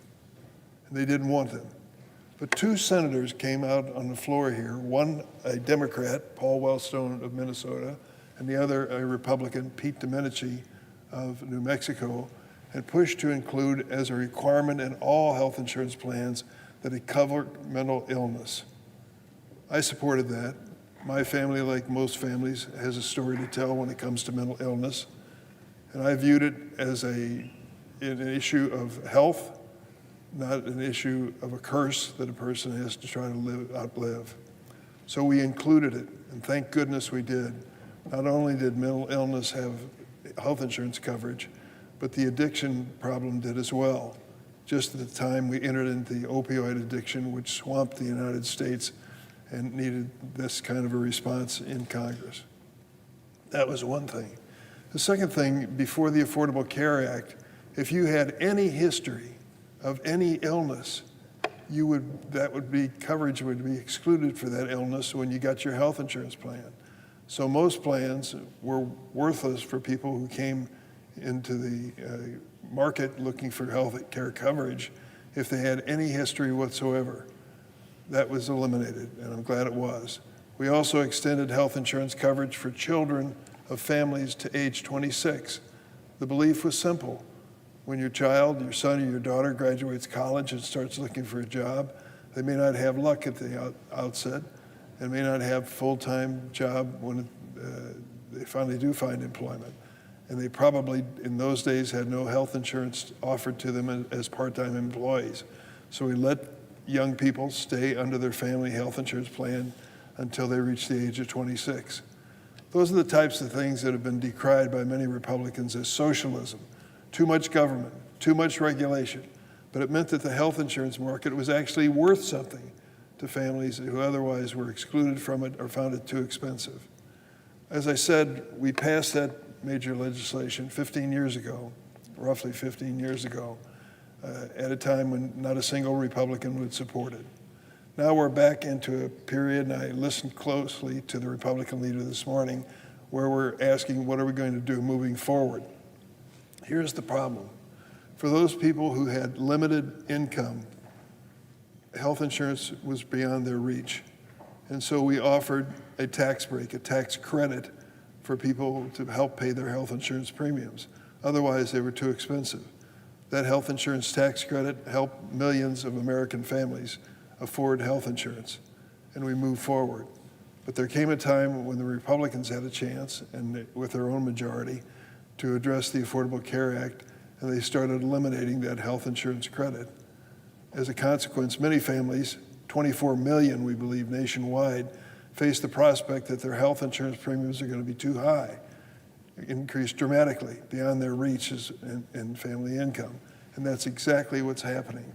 and they didn't want them. But two senators came out on the floor here, one a Democrat, Paul Wellstone of Minnesota, and the other a Republican, Pete Domenici of New Mexico, and pushed to include as a requirement in all health insurance plans that it cover mental illness. I supported that. My family, like most families, has a story to tell when it comes to mental illness, and I viewed it as an issue of health, not an issue of a curse that a person has to try to outlive. So we included it, and thank goodness we did. Not only did mental illness have health insurance coverage, but the addiction problem did as well. Just at the time we entered into the opioid addiction, which swamped the United States and needed this kind of a response in Congress. That was one thing. The second thing, before the Affordable Care Act, if you had any history of any illness, coverage would be excluded for that illness when you got your health insurance plan. So most plans were worthless for people who came into the market looking for health care coverage if they had any history whatsoever. That was eliminated, and I'm glad it was. We also extended health insurance coverage for children of families to age 26. The belief was simple. When your child, your son or your daughter graduates college and starts looking for a job, they may not have luck at the outset and may not have a full-time job when they finally do find employment. And they probably, in those days, had no health insurance offered to them as part-time employees. So we let young people stay under their family health insurance plan until they reach the age of 26. Those are the types of things that have been decried by many Republicans as socialism. Too much government, too much regulation. But it meant that the health insurance market was actually worth something to families who otherwise were excluded from it or found it too expensive. As I said, we passed that major legislation 15 years ago, roughly 15 years ago, at a time when not a single Republican would support it. Now we're back into a period, and I listened closely to the Republican leader this morning, where we're asking, what are we going to do moving forward? Here's the problem. For those people who had limited income, health insurance was beyond their reach. And so we offered a tax break, a tax credit for people to help pay their health insurance premiums. Otherwise, they were too expensive. That health insurance tax credit helped millions of American families afford health insurance, and we moved forward. But there came a time when the Republicans had a chance, and with their own majority, to address the Affordable Care Act, and they started eliminating that health insurance credit. As a consequence, many families, 24 million, we believe, nationwide, face the prospect that their health insurance premiums are going to be too high, increase dramatically beyond their reaches in family income. And that's exactly what's happening.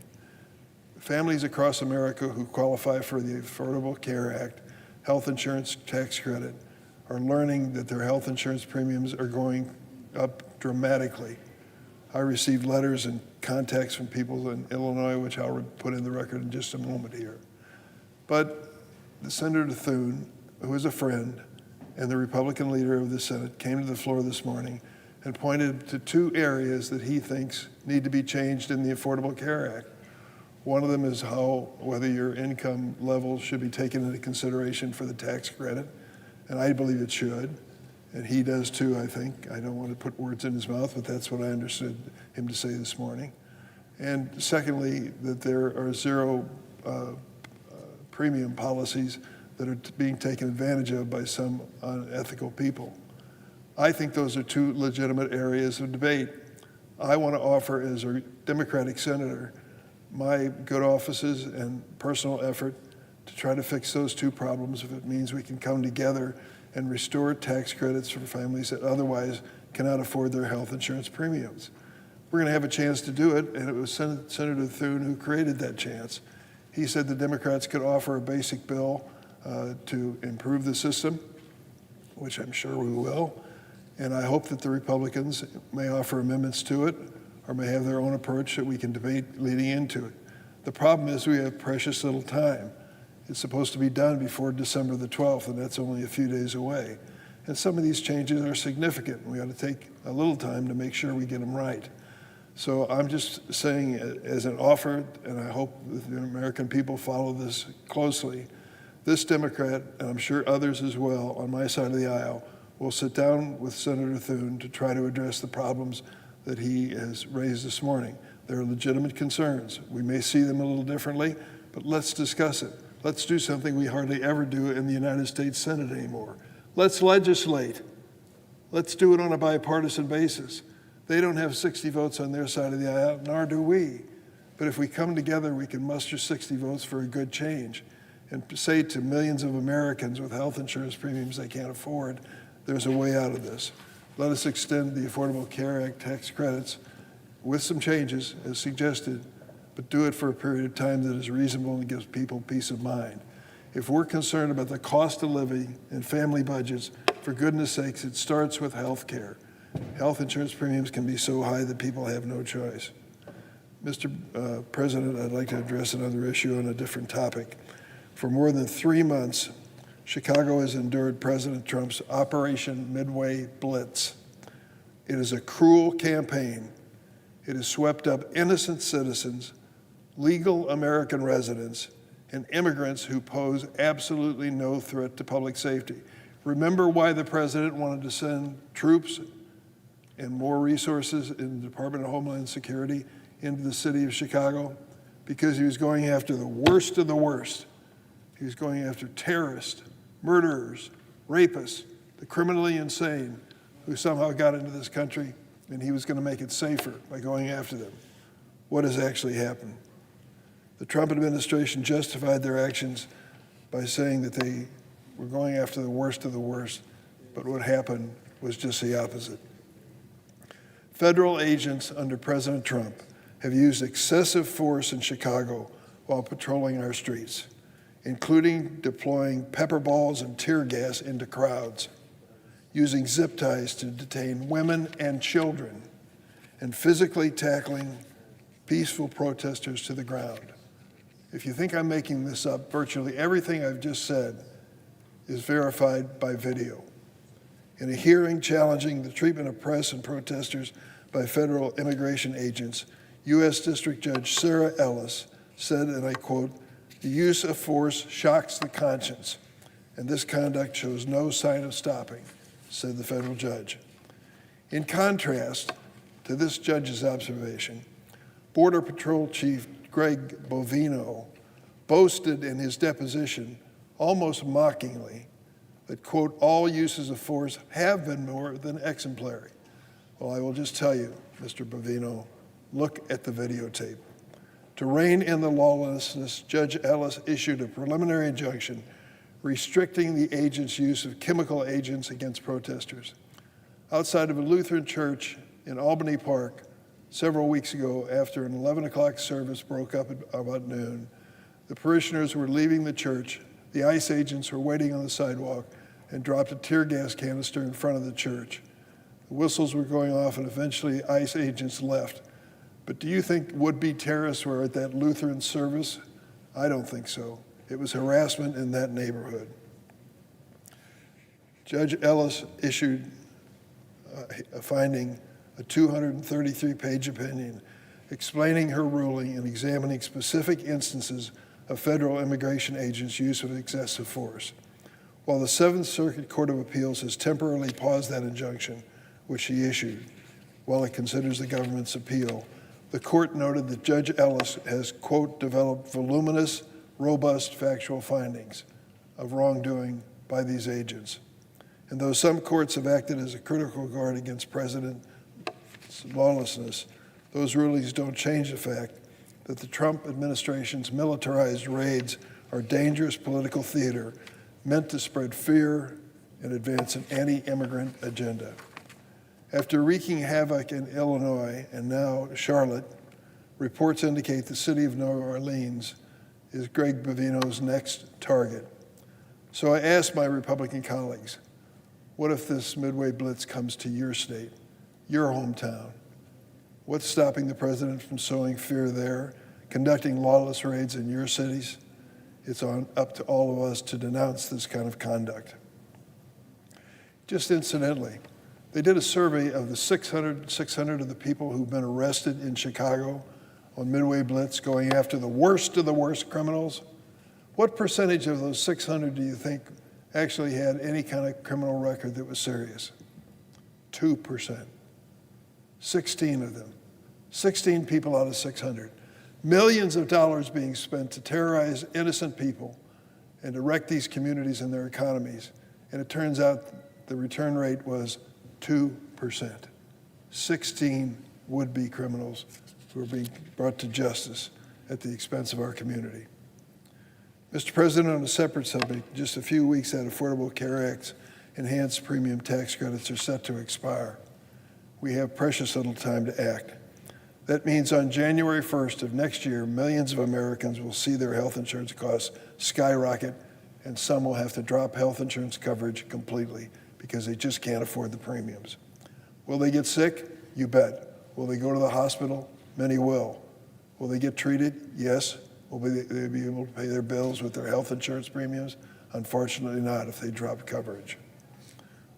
Families across America who qualify for the Affordable Care Act, health insurance tax credit, are learning that their health insurance premiums are going up dramatically. I received letters and contacts from people in Illinois, which I'll put in the record in just a moment here. But Senator Thune, who is a friend, and the Republican leader of the Senate came to the floor this morning and pointed to two areas that he thinks need to be changed in the Affordable Care Act. One of them is whether your income level should be taken into consideration for the tax credit, and I believe it should, and he does too, I think. I don't want to put words in his mouth, but that's what I understood him to say this morning. And secondly, that there are zero premium policies that are being taken advantage of by some unethical people. I think those are two legitimate areas of debate. I want to offer, as a Democratic senator, my good offices and personal effort to try to fix those two problems if it means we can come together and restore tax credits for families that otherwise cannot afford their health insurance premiums. We're going to have a chance to do it, and it was Senator Thune who created that chance. He said the Democrats could offer a basic bill to improve the system, which I'm sure we will, and I hope that the Republicans may offer amendments to it or may have their own approach that we can debate leading into it. The problem is we have precious little time. It's supposed to be done before December the 12th, and that's only a few days away. And some of these changes are significant. We ought to take a little time to make sure we get them right. So I'm just saying as an offer, and I hope that the American people follow this closely, this Democrat, and I'm sure others as well on my side of the aisle, will sit down with Senator Thune to try to address the problems that he has raised this morning. There are legitimate concerns. We may see them a little differently, but let's discuss it. Let's do something we hardly ever do in the United States Senate anymore. Let's legislate. Let's do it on a bipartisan basis. They don't have 60 votes on their side of the aisle, nor do we. But if we come together, we can muster 60 votes for a good change and say to millions of Americans with health insurance premiums they can't afford, there's a way out of this. Let us extend the Affordable Care Act tax credits with some changes as suggested, but do it for a period of time that is reasonable and gives people peace of mind. If we're concerned about the cost of living and family budgets, for goodness sakes, it starts with health care. Health insurance premiums can be so high that people have no choice. Mr. President, I'd like to address another issue on a different topic. For more than 3 months, Chicago has endured President Trump's Operation Midway Blitz. It is a cruel campaign. It has swept up innocent citizens, legal American residents, and immigrants who pose absolutely no threat to public safety. Remember why the president wanted to send troops and more resources in the Department of Homeland Security into the city of Chicago? Because he was going after the worst of the worst. He was going after terrorists, murderers, rapists, the criminally insane who somehow got into this country, and he was going to make it safer by going after them. What has actually happened? The Trump administration justified their actions by saying that they were going after the worst of the worst, but what happened was just the opposite. Federal agents under President Trump have used excessive force in Chicago while patrolling our streets, including deploying pepper balls and tear gas into crowds, using zip ties to detain women and children, and physically tackling peaceful protesters to the ground. If you think I'm making this up, virtually everything I've just said is verified by video. In a hearing challenging the treatment of press and protesters by federal immigration agents, U.S. District Judge Sarah Ellis said, and I quote, "The use of force shocks the conscience, and this conduct shows no sign of stopping," said the federal judge. In contrast to this judge's observation, Border Patrol Chief Greg Bovino boasted in his deposition, almost mockingly, that, quote, "all uses of force have been more than exemplary." Well, I will just tell you, Mr. Bovino, look at the videotape. To rein in the lawlessness, Judge Ellis issued a preliminary injunction restricting the agent's use of chemical agents against protesters. Outside of a Lutheran church in Albany Park, several weeks ago, after an 11 o'clock service broke up at about noon, the parishioners were leaving the church. The ICE agents were waiting on the sidewalk and dropped a tear gas canister in front of the church. The whistles were going off, and eventually ICE agents left. But do you think would-be terrorists were at that Lutheran service? I don't think so. It was harassment in that neighborhood. Judge Ellis issued a finding, a 233-page opinion, explaining her ruling and examining specific instances of federal immigration agents' use of excessive force. While the Seventh Circuit Court of Appeals has temporarily paused that injunction, which she issued, while it considers the government's appeal, the court noted that Judge Ellis has, quote, "developed voluminous, robust factual findings of wrongdoing by these agents." And though some courts have acted as a critical guard against President's lawlessness, those rulings don't change the fact that the Trump administration's militarized raids are dangerous political theater meant to spread fear and advance an anti-immigrant agenda. After wreaking havoc in Illinois and now Charlotte, reports indicate the city of New Orleans is Greg Bovino's next target. So I asked my Republican colleagues, what if this Midway Blitz comes to your state, your hometown? What's stopping the president from sowing fear there, conducting lawless raids in your cities? It's up to all of us to denounce this kind of conduct. Just incidentally, they did a survey of the 600 of the people who've been arrested in Chicago on Midway Blitz going after the worst of the worst criminals. What percentage of those 600 do you think actually had any kind of criminal record that was serious? 2%. 16 of them. 16 people out of 600. Millions of dollars being spent to terrorize innocent people and to wreck these communities and their economies. And it turns out the return rate was 2%. 16 would-be criminals who are being brought to justice at the expense of our community. Mr. President, on a separate subject, just a few weeks out, Affordable Care Act's enhanced premium tax credits are set to expire. We have precious little time to act. That means on January 1st of next year, millions of Americans will see their health insurance costs skyrocket and some will have to drop health insurance coverage completely because they just can't afford the premiums. Will they get sick? You bet. Will they go to the hospital? Many will. Will they get treated? Yes. Will they be able to pay their bills with their health insurance premiums? Unfortunately not if they drop coverage.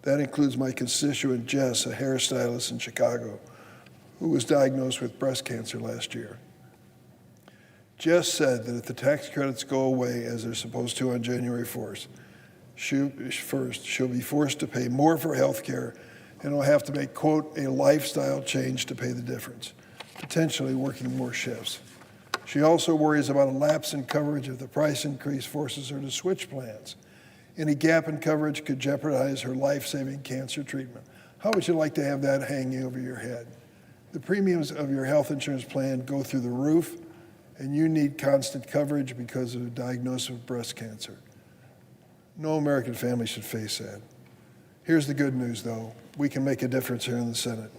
That includes my constituent Jess, a hairstylist in Chicago, who was diagnosed with breast cancer last year. Jess said that if the tax credits go away as they're supposed to on January 1st, she'll be forced to pay more for health care and will have to make, quote, a lifestyle change to pay the difference, potentially working more shifts. She also worries about a lapse in coverage if the price increase forces her to switch plans. Any gap in coverage could jeopardize her life-saving cancer treatment. How would you like to have that hanging over your head? The premiums of your health insurance plan go through the roof, and you need constant coverage because of a diagnosis of breast cancer. No American family should face that. Here's the good news, though. We can make a difference here in the Senate.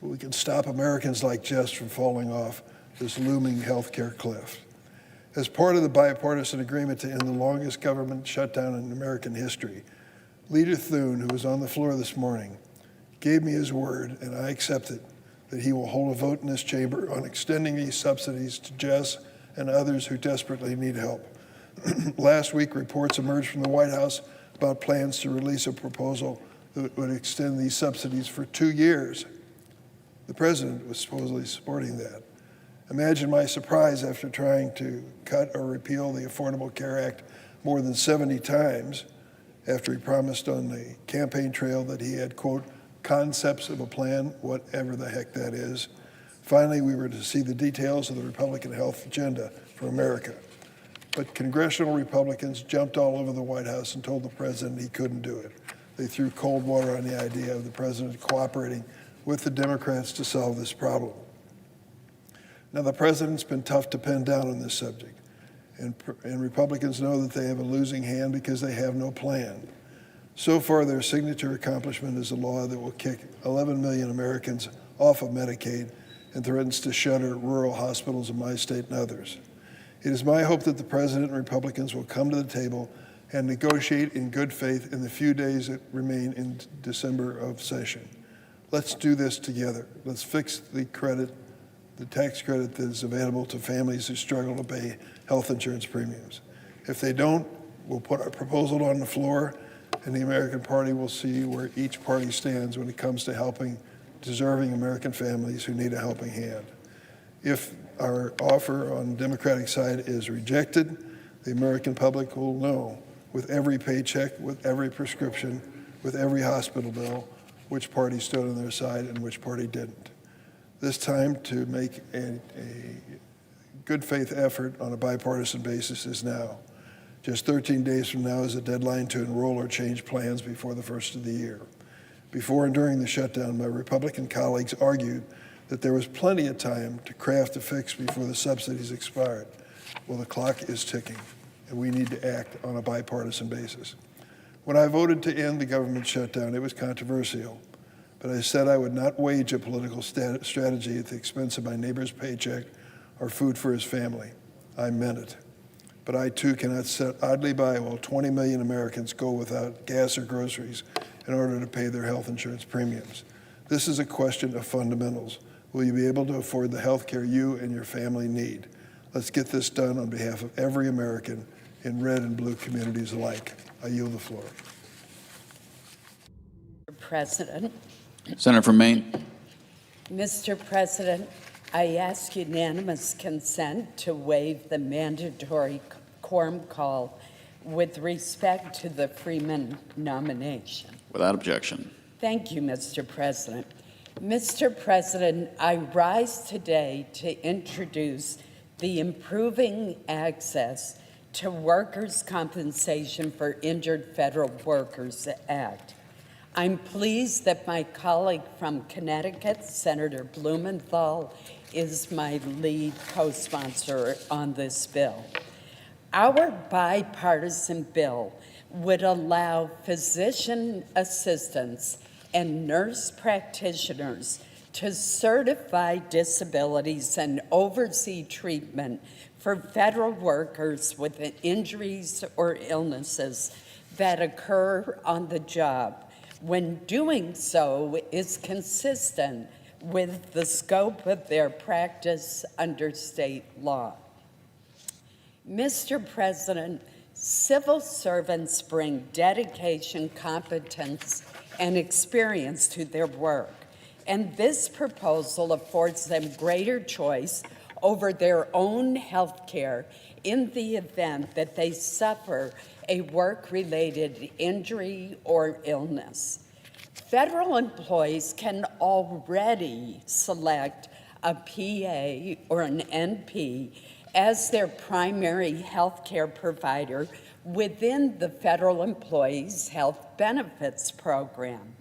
We can stop Americans like Jess from falling off this looming health care cliff. As part of the bipartisan agreement to end the longest government shutdown in American history, Leader Thune, who was on the floor this morning, gave me his word, and I accept it, that he will hold a vote in this chamber on extending these subsidies to Jess and others who desperately need help. Last week, reports emerged from the White House about plans to release a proposal that would extend these subsidies for 2 years. The president was supposedly supporting that. Imagine my surprise after trying to cut or repeal the Affordable Care Act more than 70 times after he promised on the campaign trail that he had, quote, concepts of a plan, whatever the heck that is. Finally, we were to see the details of the Republican health agenda for America. But congressional Republicans jumped all over the White House and told the president he couldn't do it. They threw cold water on the idea of the president cooperating with the Democrats to solve this problem. Now, the president's been tough to pin down on this subject, and Republicans know that they have a losing hand because they have no plan. So far, their signature accomplishment is a law that will kick 11 million Americans off of Medicaid and threatens to shutter rural hospitals in my state and others. It is my hope that the president and Republicans will come to the table and negotiate in good faith in the few days that remain in December of session. Let's do this together. Let's fix the tax credit that is available to families who struggle to pay health insurance premiums. If they don't, we'll put our proposal on the floor, and the American Party will see where each party stands when it comes to helping deserving American families who need a helping hand. If our offer on the Democratic side is rejected, the American public will know with every paycheck, with every prescription, with every hospital bill, which party stood on their side and which party didn't. This time to make a good faith effort on a bipartisan basis is now. Just 13 days from now is the deadline to enroll or change plans before the first of the year. Before and during the shutdown, my Republican colleagues argued that there was plenty of time to craft a fix before the subsidies expired. Well, the clock is ticking, and we need to act on a bipartisan basis. When I voted to end the government shutdown, it was controversial, but I said I would not wage a political strategy at the expense of my neighbor's paycheck or food for his family. I meant it. But I too cannot sit idly by while 20 million Americans go without gas or groceries in order to pay their health insurance premiums. This is a question of fundamentals. Will you be able to afford the health care you and your family need? Let's get this done on behalf of every American in red and blue communities alike. I yield the floor. President. Senator from Maine. Mr. President, I ask unanimous consent to waive the mandatory quorum call with respect to the Freeman nomination. Without objection. Thank you, Mr. President. Mr. President, I rise today to introduce the Improving Access to Workers' Compensation for Injured Federal Workers Act. I'm pleased that my colleague from Connecticut, Senator Blumenthal, is my lead co-sponsor on this bill. Our bipartisan bill would allow physician assistants and nurse practitioners to certify disabilities and oversee treatment for federal workers with injuries or illnesses that occur on the job when doing so is consistent with the scope of their practice under state law. Mr. President, civil servants bring dedication, competence, and experience to their work, and this proposal affords them greater choice over their own health care in the event that they suffer a work-related injury or illness. Federal employees can already select a PA or an NP as their primary health care provider within the Federal Employees Health Benefits Program.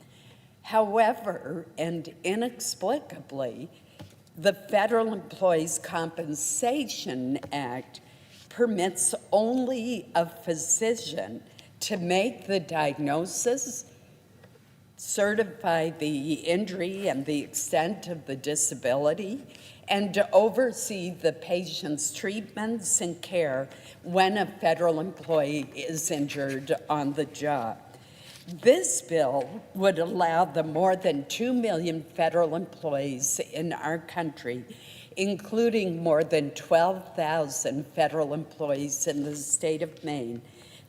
However, and inexplicably, the Federal Employees Compensation Act permits only a physician to make the diagnosis, certify the injury and the extent of the disability, and to oversee the patient's treatments and care when a federal employee is injured on the job. This bill would allow the more than 2 million federal employees in our country, including more than 12,000 federal employees in the state of Maine,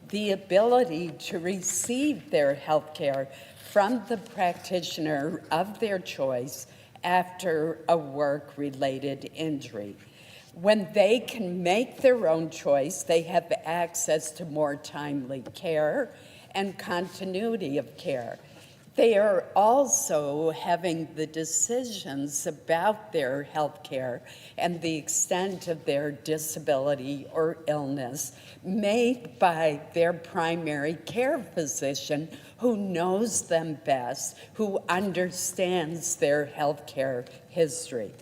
the ability to receive their health care from the practitioner of their choice after a work-related injury. When they can make their own choice, they have access to more timely care and continuity of care. They are also having the decisions about their health care and the extent of their disability or illness made by their primary care physician who knows them best, who understands their health care history.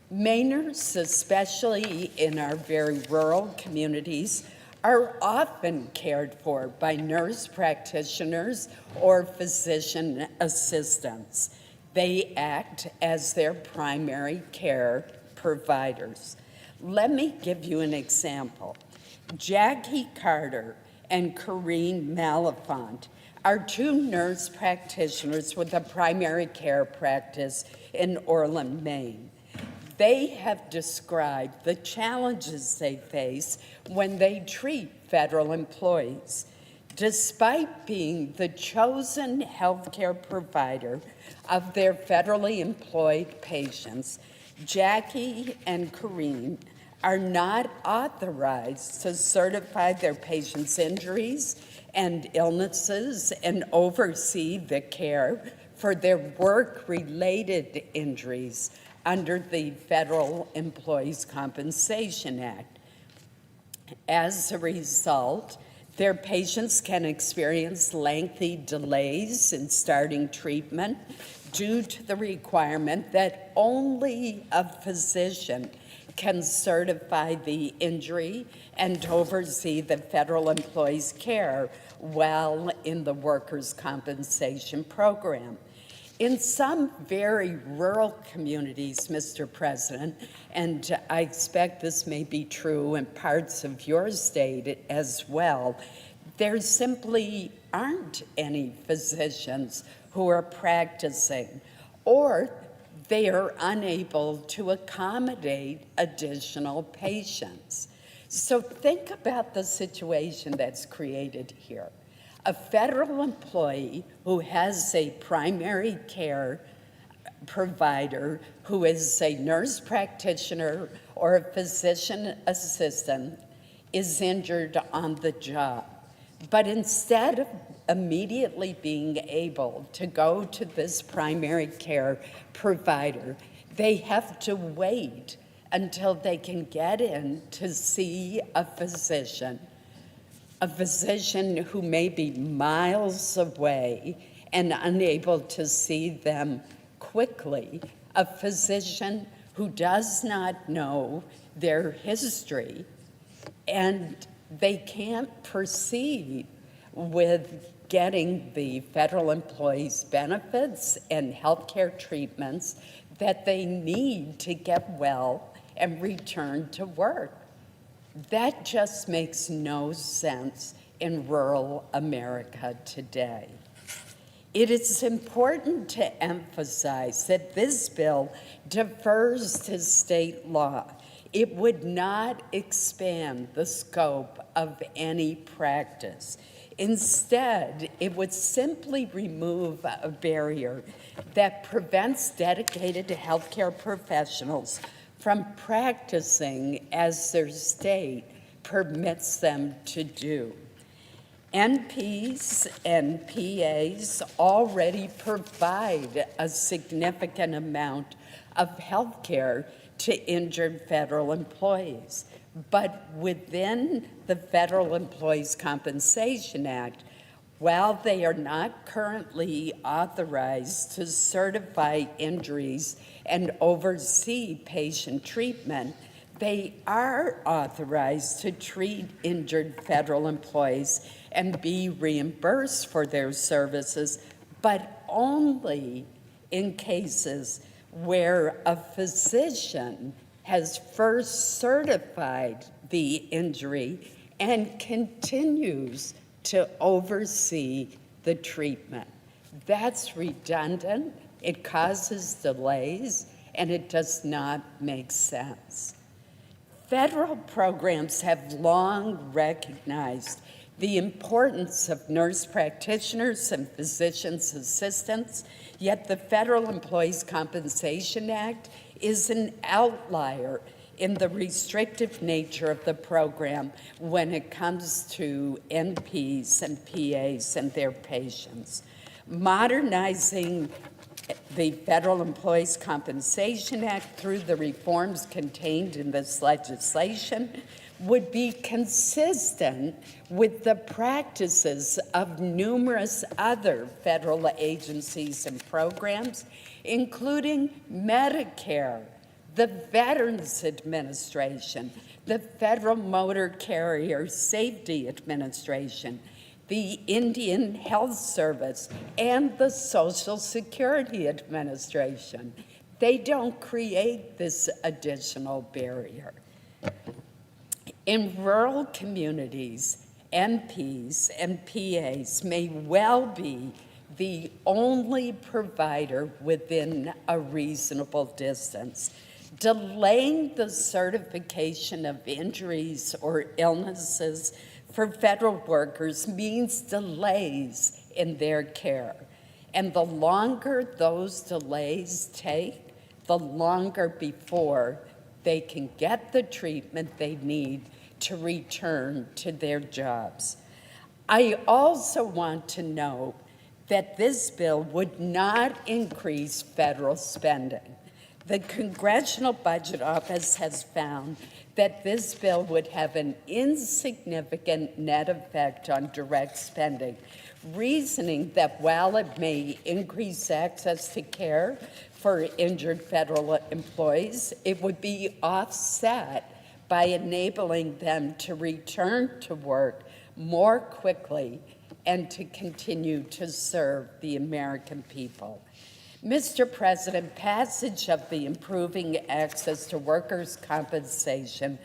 Mainers, especially in our very rural communities, are often cared for by nurse practitioners or physician assistants. They act as their primary care providers. Let me give you an example. Jackie Carter and Corrine Malafont are two nurse practitioners with a primary care practice in Orland, Maine. They have described the challenges they face when they treat federal employees. Despite being the chosen healthcare provider of their federally employed patients, Jackie and Corrine are not authorized to certify their patients' injuries and illnesses and oversee the care for their work-related injuries under the Federal Employees Compensation Act. As a result, their patients can experience lengthy delays in starting treatment due to the requirement that only a physician can certify the injury and oversee the federal employee's care while in the workers' compensation program. In some very rural communities, Mr. President, and I expect this may be true in parts of your state as well, there simply aren't any physicians who are practicing, or they are unable to accommodate additional patients. So think about the situation that's created here. A federal employee who has a primary care provider who is a nurse practitioner or a physician assistant is injured on the job. But instead of immediately being able to go to this primary care provider, they have to wait until they can get in to see a physician who may be miles away and unable to see them quickly, a physician who does not know their history, and they can't proceed with getting the federal employees' benefits and health care treatments that they need to get well and return to work. That just makes no sense in rural America today. It is important to emphasize that this bill defers to state law. It would not expand the scope of any practice. Instead, it would simply remove a barrier that prevents dedicated healthcare professionals from practicing as their state permits them to do. NPs and PAs already provide a significant amount of health care to injured federal employees. But within the Federal Employees Compensation Act, while they are not currently authorized to certify injuries and oversee patient treatment, they are authorized to treat injured federal employees and be reimbursed for their services, but only in cases where a physician has first certified the injury and continues to oversee the treatment. That's redundant, it causes delays, and it does not make sense. Federal programs have long recognized the importance of nurse practitioners and physician's assistants, yet the Federal Employees Compensation Act is an outlier in the restrictive nature of the program when it comes to NPs and PAs and their patients. Modernizing the Federal Employees Compensation Act through the reforms contained in this legislation would be consistent with the practices of numerous other federal agencies and programs, including Medicare, the Veterans Administration, the Federal Motor Carrier Safety Administration, the Indian Health Service, and the Social Security Administration. They don't create this additional barrier. In rural communities, NPs and PAs may well be the only provider within a reasonable distance. Delaying the certification of injuries or illnesses for federal workers means delays in their care. And the longer those delays take, the longer before they can get the treatment they need to return to their jobs. I also want to note that this bill would not increase federal spending. The Congressional Budget Office has found that this bill would have an insignificant net effect on direct spending, reasoning that while it may increase access to care for injured federal employees, it would be offset by enabling them to return to work more quickly and to continue to serve the American people. Mr. President, passage of the Improving Access to Workers' Compensation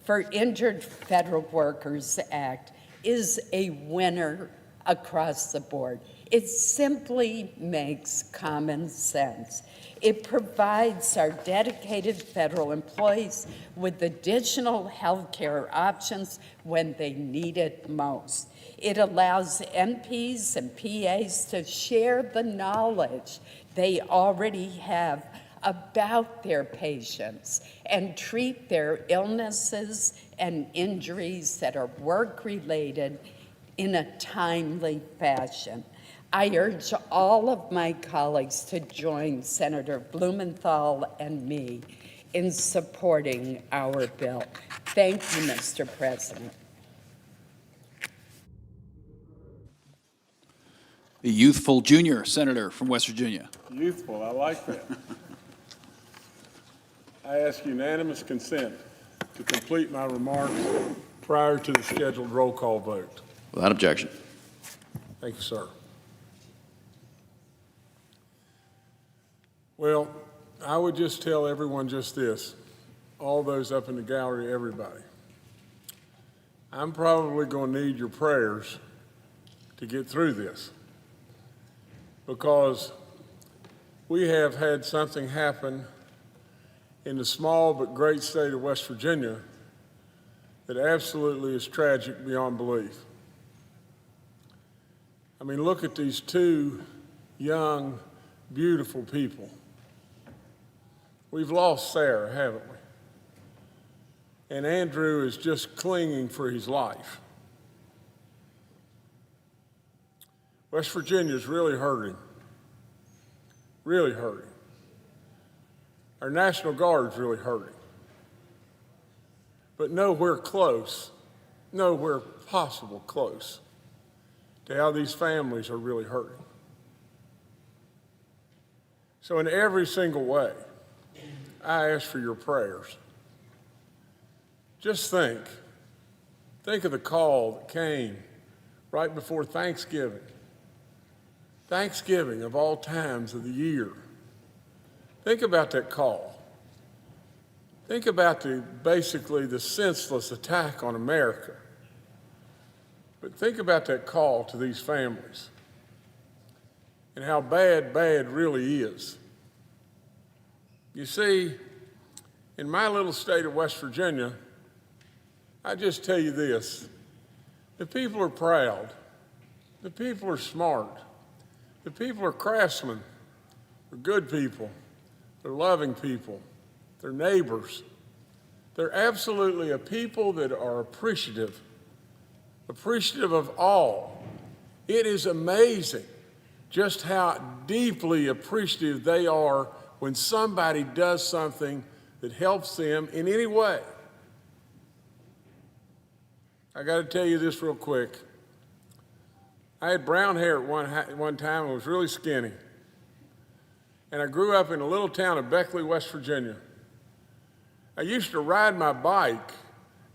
for Injured Federal Workers Act is a winner across the board. It simply makes common sense. It provides our dedicated federal employees with additional health care options when they need it most. It allows NPs and PAs to share the knowledge they already have about their patients and treat their illnesses and injuries that are work-related in a timely fashion. I urge all of my colleagues to join Senator Blumenthal and me in supporting our bill. Thank you, Mr. President. The youthful junior senator from West Virginia. Youthful, I like that. I ask unanimous consent to complete my remarks prior to the scheduled roll call vote. Without objection. Thank you, sir. Well, I would just tell everyone just this, all those up in the gallery, everybody. I'm probably going to need your prayers to get through this, because we have had something happen in the small but great state of West Virginia that absolutely is tragic beyond belief. I mean, look at these two young, beautiful people. We've lost Sarah, haven't we? And Andrew is just clinging for his life. West Virginia is really hurting, really hurting. Our National Guard is really hurting. But nowhere close, nowhere possible close to how these families are really hurting. So in every single way, I ask for your prayers. Just think of the call that came right before Thanksgiving. Thanksgiving of all times of the year. Think about that call. Think about basically the senseless attack on America. But think about that call to these families and how bad really is. You see, in my little state of West Virginia, I just tell you this, the people are proud, the people are smart, the people are craftsmen, they're good people, they're loving people, they're neighbors. They're absolutely a people that are appreciative of all. It is amazing just how deeply appreciative they are when somebody does something that helps them in any way. I got to tell you this real quick. I had brown hair at one time and was really skinny. And I grew up in a little town of Beckley, West Virginia. I used to ride my bike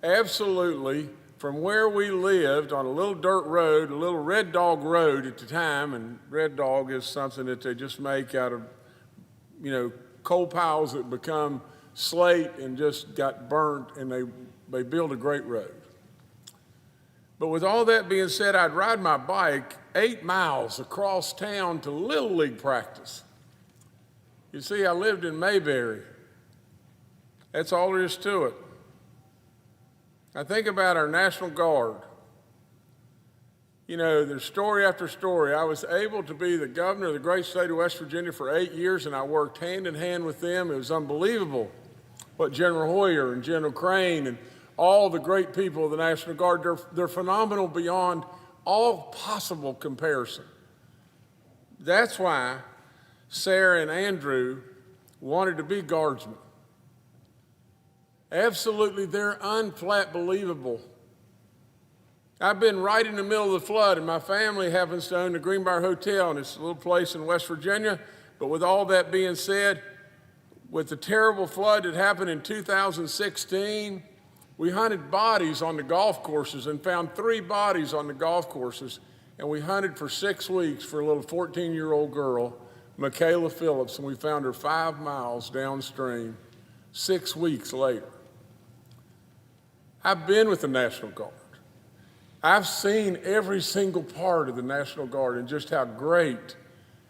absolutely from where we lived on a little dirt road, a little Red Dog road at the time, and Red Dog is something that they just make out of, coal piles that become slate and just got burnt, and they build a great road. But with all that being said, I'd ride my bike 8 miles across town to Little League practice. You see, I lived in Mayberry. That's all there is to it. I think about our National Guard. There's story after story. I was able to be the governor of the great state of West Virginia for 8 years, and I worked hand in hand with them. It was unbelievable what General Hoyer and General Crane and all the great people of the National Guard, they're phenomenal beyond all possible comparison. That's why Sarah and Andrew wanted to be guardsmen. Absolutely, they're unflat believable. I've been right in the middle of the flood, and my family happens to own the Greenbrier Hotel, and it's a little place in West Virginia. But with all that being said, with the terrible flood that happened in 2016, we hunted bodies on the golf courses and found 3 bodies on the golf courses, and we hunted for 6 weeks for a little 14-year-old girl, Michaela Phillips, and we found her 5 miles downstream 6 weeks later. I've been with the National Guard. I've seen every single part of the National Guard and just how great,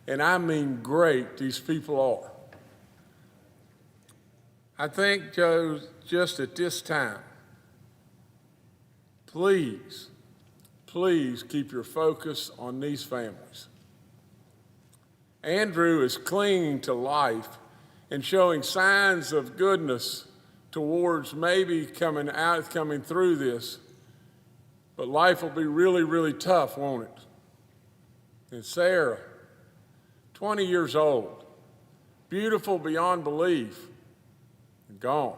and I mean great, these people are. I think, Joe, just at this time, please keep your focus on these families. Andrew is clinging to life and showing signs of goodness towards maybe coming through this, but life will be really, really tough, won't it? And Sarah, 20 years old, beautiful beyond belief, and gone.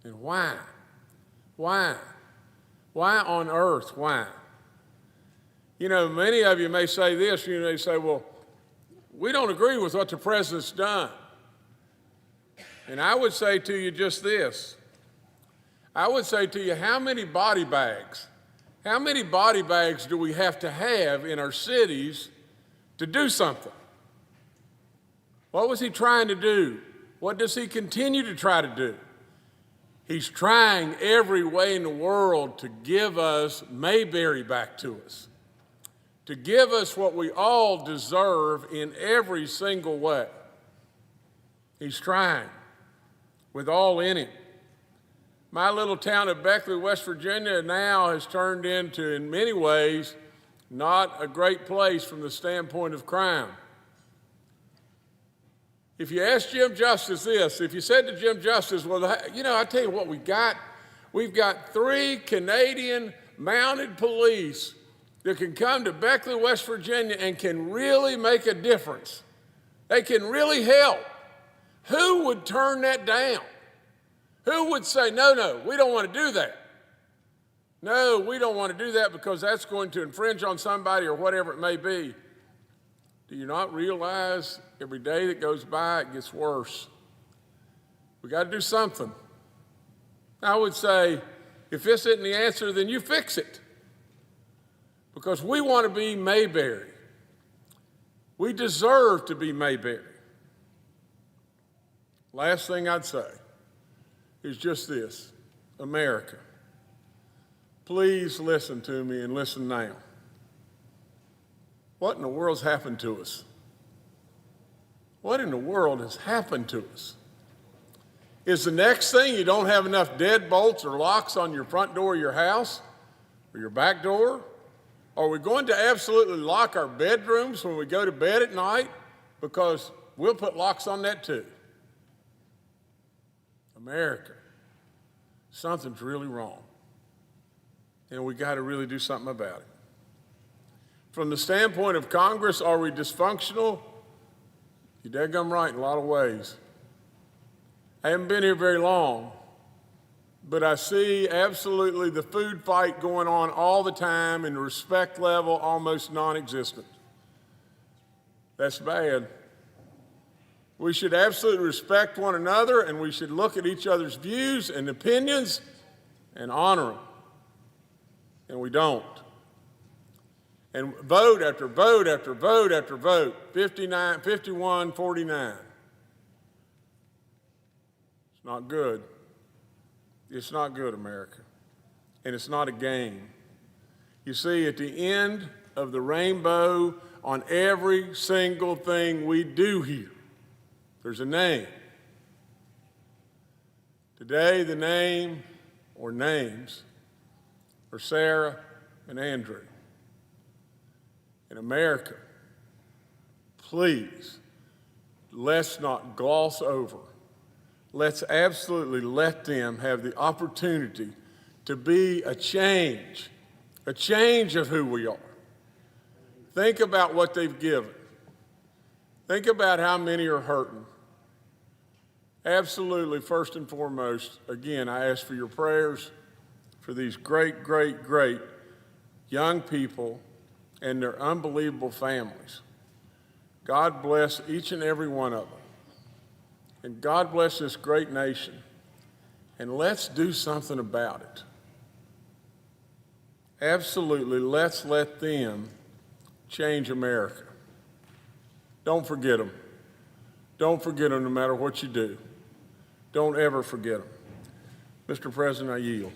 And why? Why? Why on earth? Why? Many of you may say this, they say, well, we don't agree with what the president's done. And I would say to you just this. I would say to you, how many body bags do we have to have in our cities to do something? What was he trying to do? What does he continue to try to do? He's trying every way in the world to give us Mayberry back to us, to give us what we all deserve in every single way. He's trying with all in him. My little town of Beckley, West Virginia, now has turned into, in many ways, not a great place from the standpoint of crime. If you ask Jim Justice this, if you said to Jim Justice, well, you know, I tell you what we've got 3 Canadian mounted police that can come to Beckley, West Virginia and can really make a difference. They can really help. Who would turn that down? Who would say, no, we don't want to do that? No, we don't want to do that because that's going to infringe on somebody or whatever it may be. Do you not realize every day that goes by, it gets worse? We got to do something. I would say, if this isn't the answer, then you fix it. Because we want to be Mayberry. We deserve to be Mayberry. Last thing I'd say is just this. America, please listen to me and listen now. What in the world's happened to us? What in the world has happened to us? Is the next thing you don't have enough deadbolts or locks on your front door of your house or your back door? Are we going to absolutely lock our bedrooms when we go to bed at night? Because we'll put locks on that too. America, something's really wrong. And we got to really do something about it. From the standpoint of Congress, are we dysfunctional? You're daggum right in a lot of ways. I haven't been here very long, but I see absolutely the food fight going on all the time and the respect level almost non-existent. That's bad. We should absolutely respect one another, and we should look at each other's views and opinions and honor them. And we don't. And vote after vote after vote after vote, 51-49. It's not good. It's not good, America. And it's not a game. You see, at the end of the rainbow, on every single thing we do here, there's a name. Today, the name or names are Sarah and Andrew. In America, please, let's not gloss over. Let's absolutely let them have the opportunity to be a change of who we are. Think about what they've given. Think about how many are hurting. Absolutely, first and foremost, again, I ask for your prayers for these great, great, great young people and their unbelievable families. God bless each and every one of them. And God bless this great nation. And let's do something about it. Absolutely, let's let them change America. Don't forget them. Don't forget them no matter what you do. Don't ever forget them. Mr. President, I yield.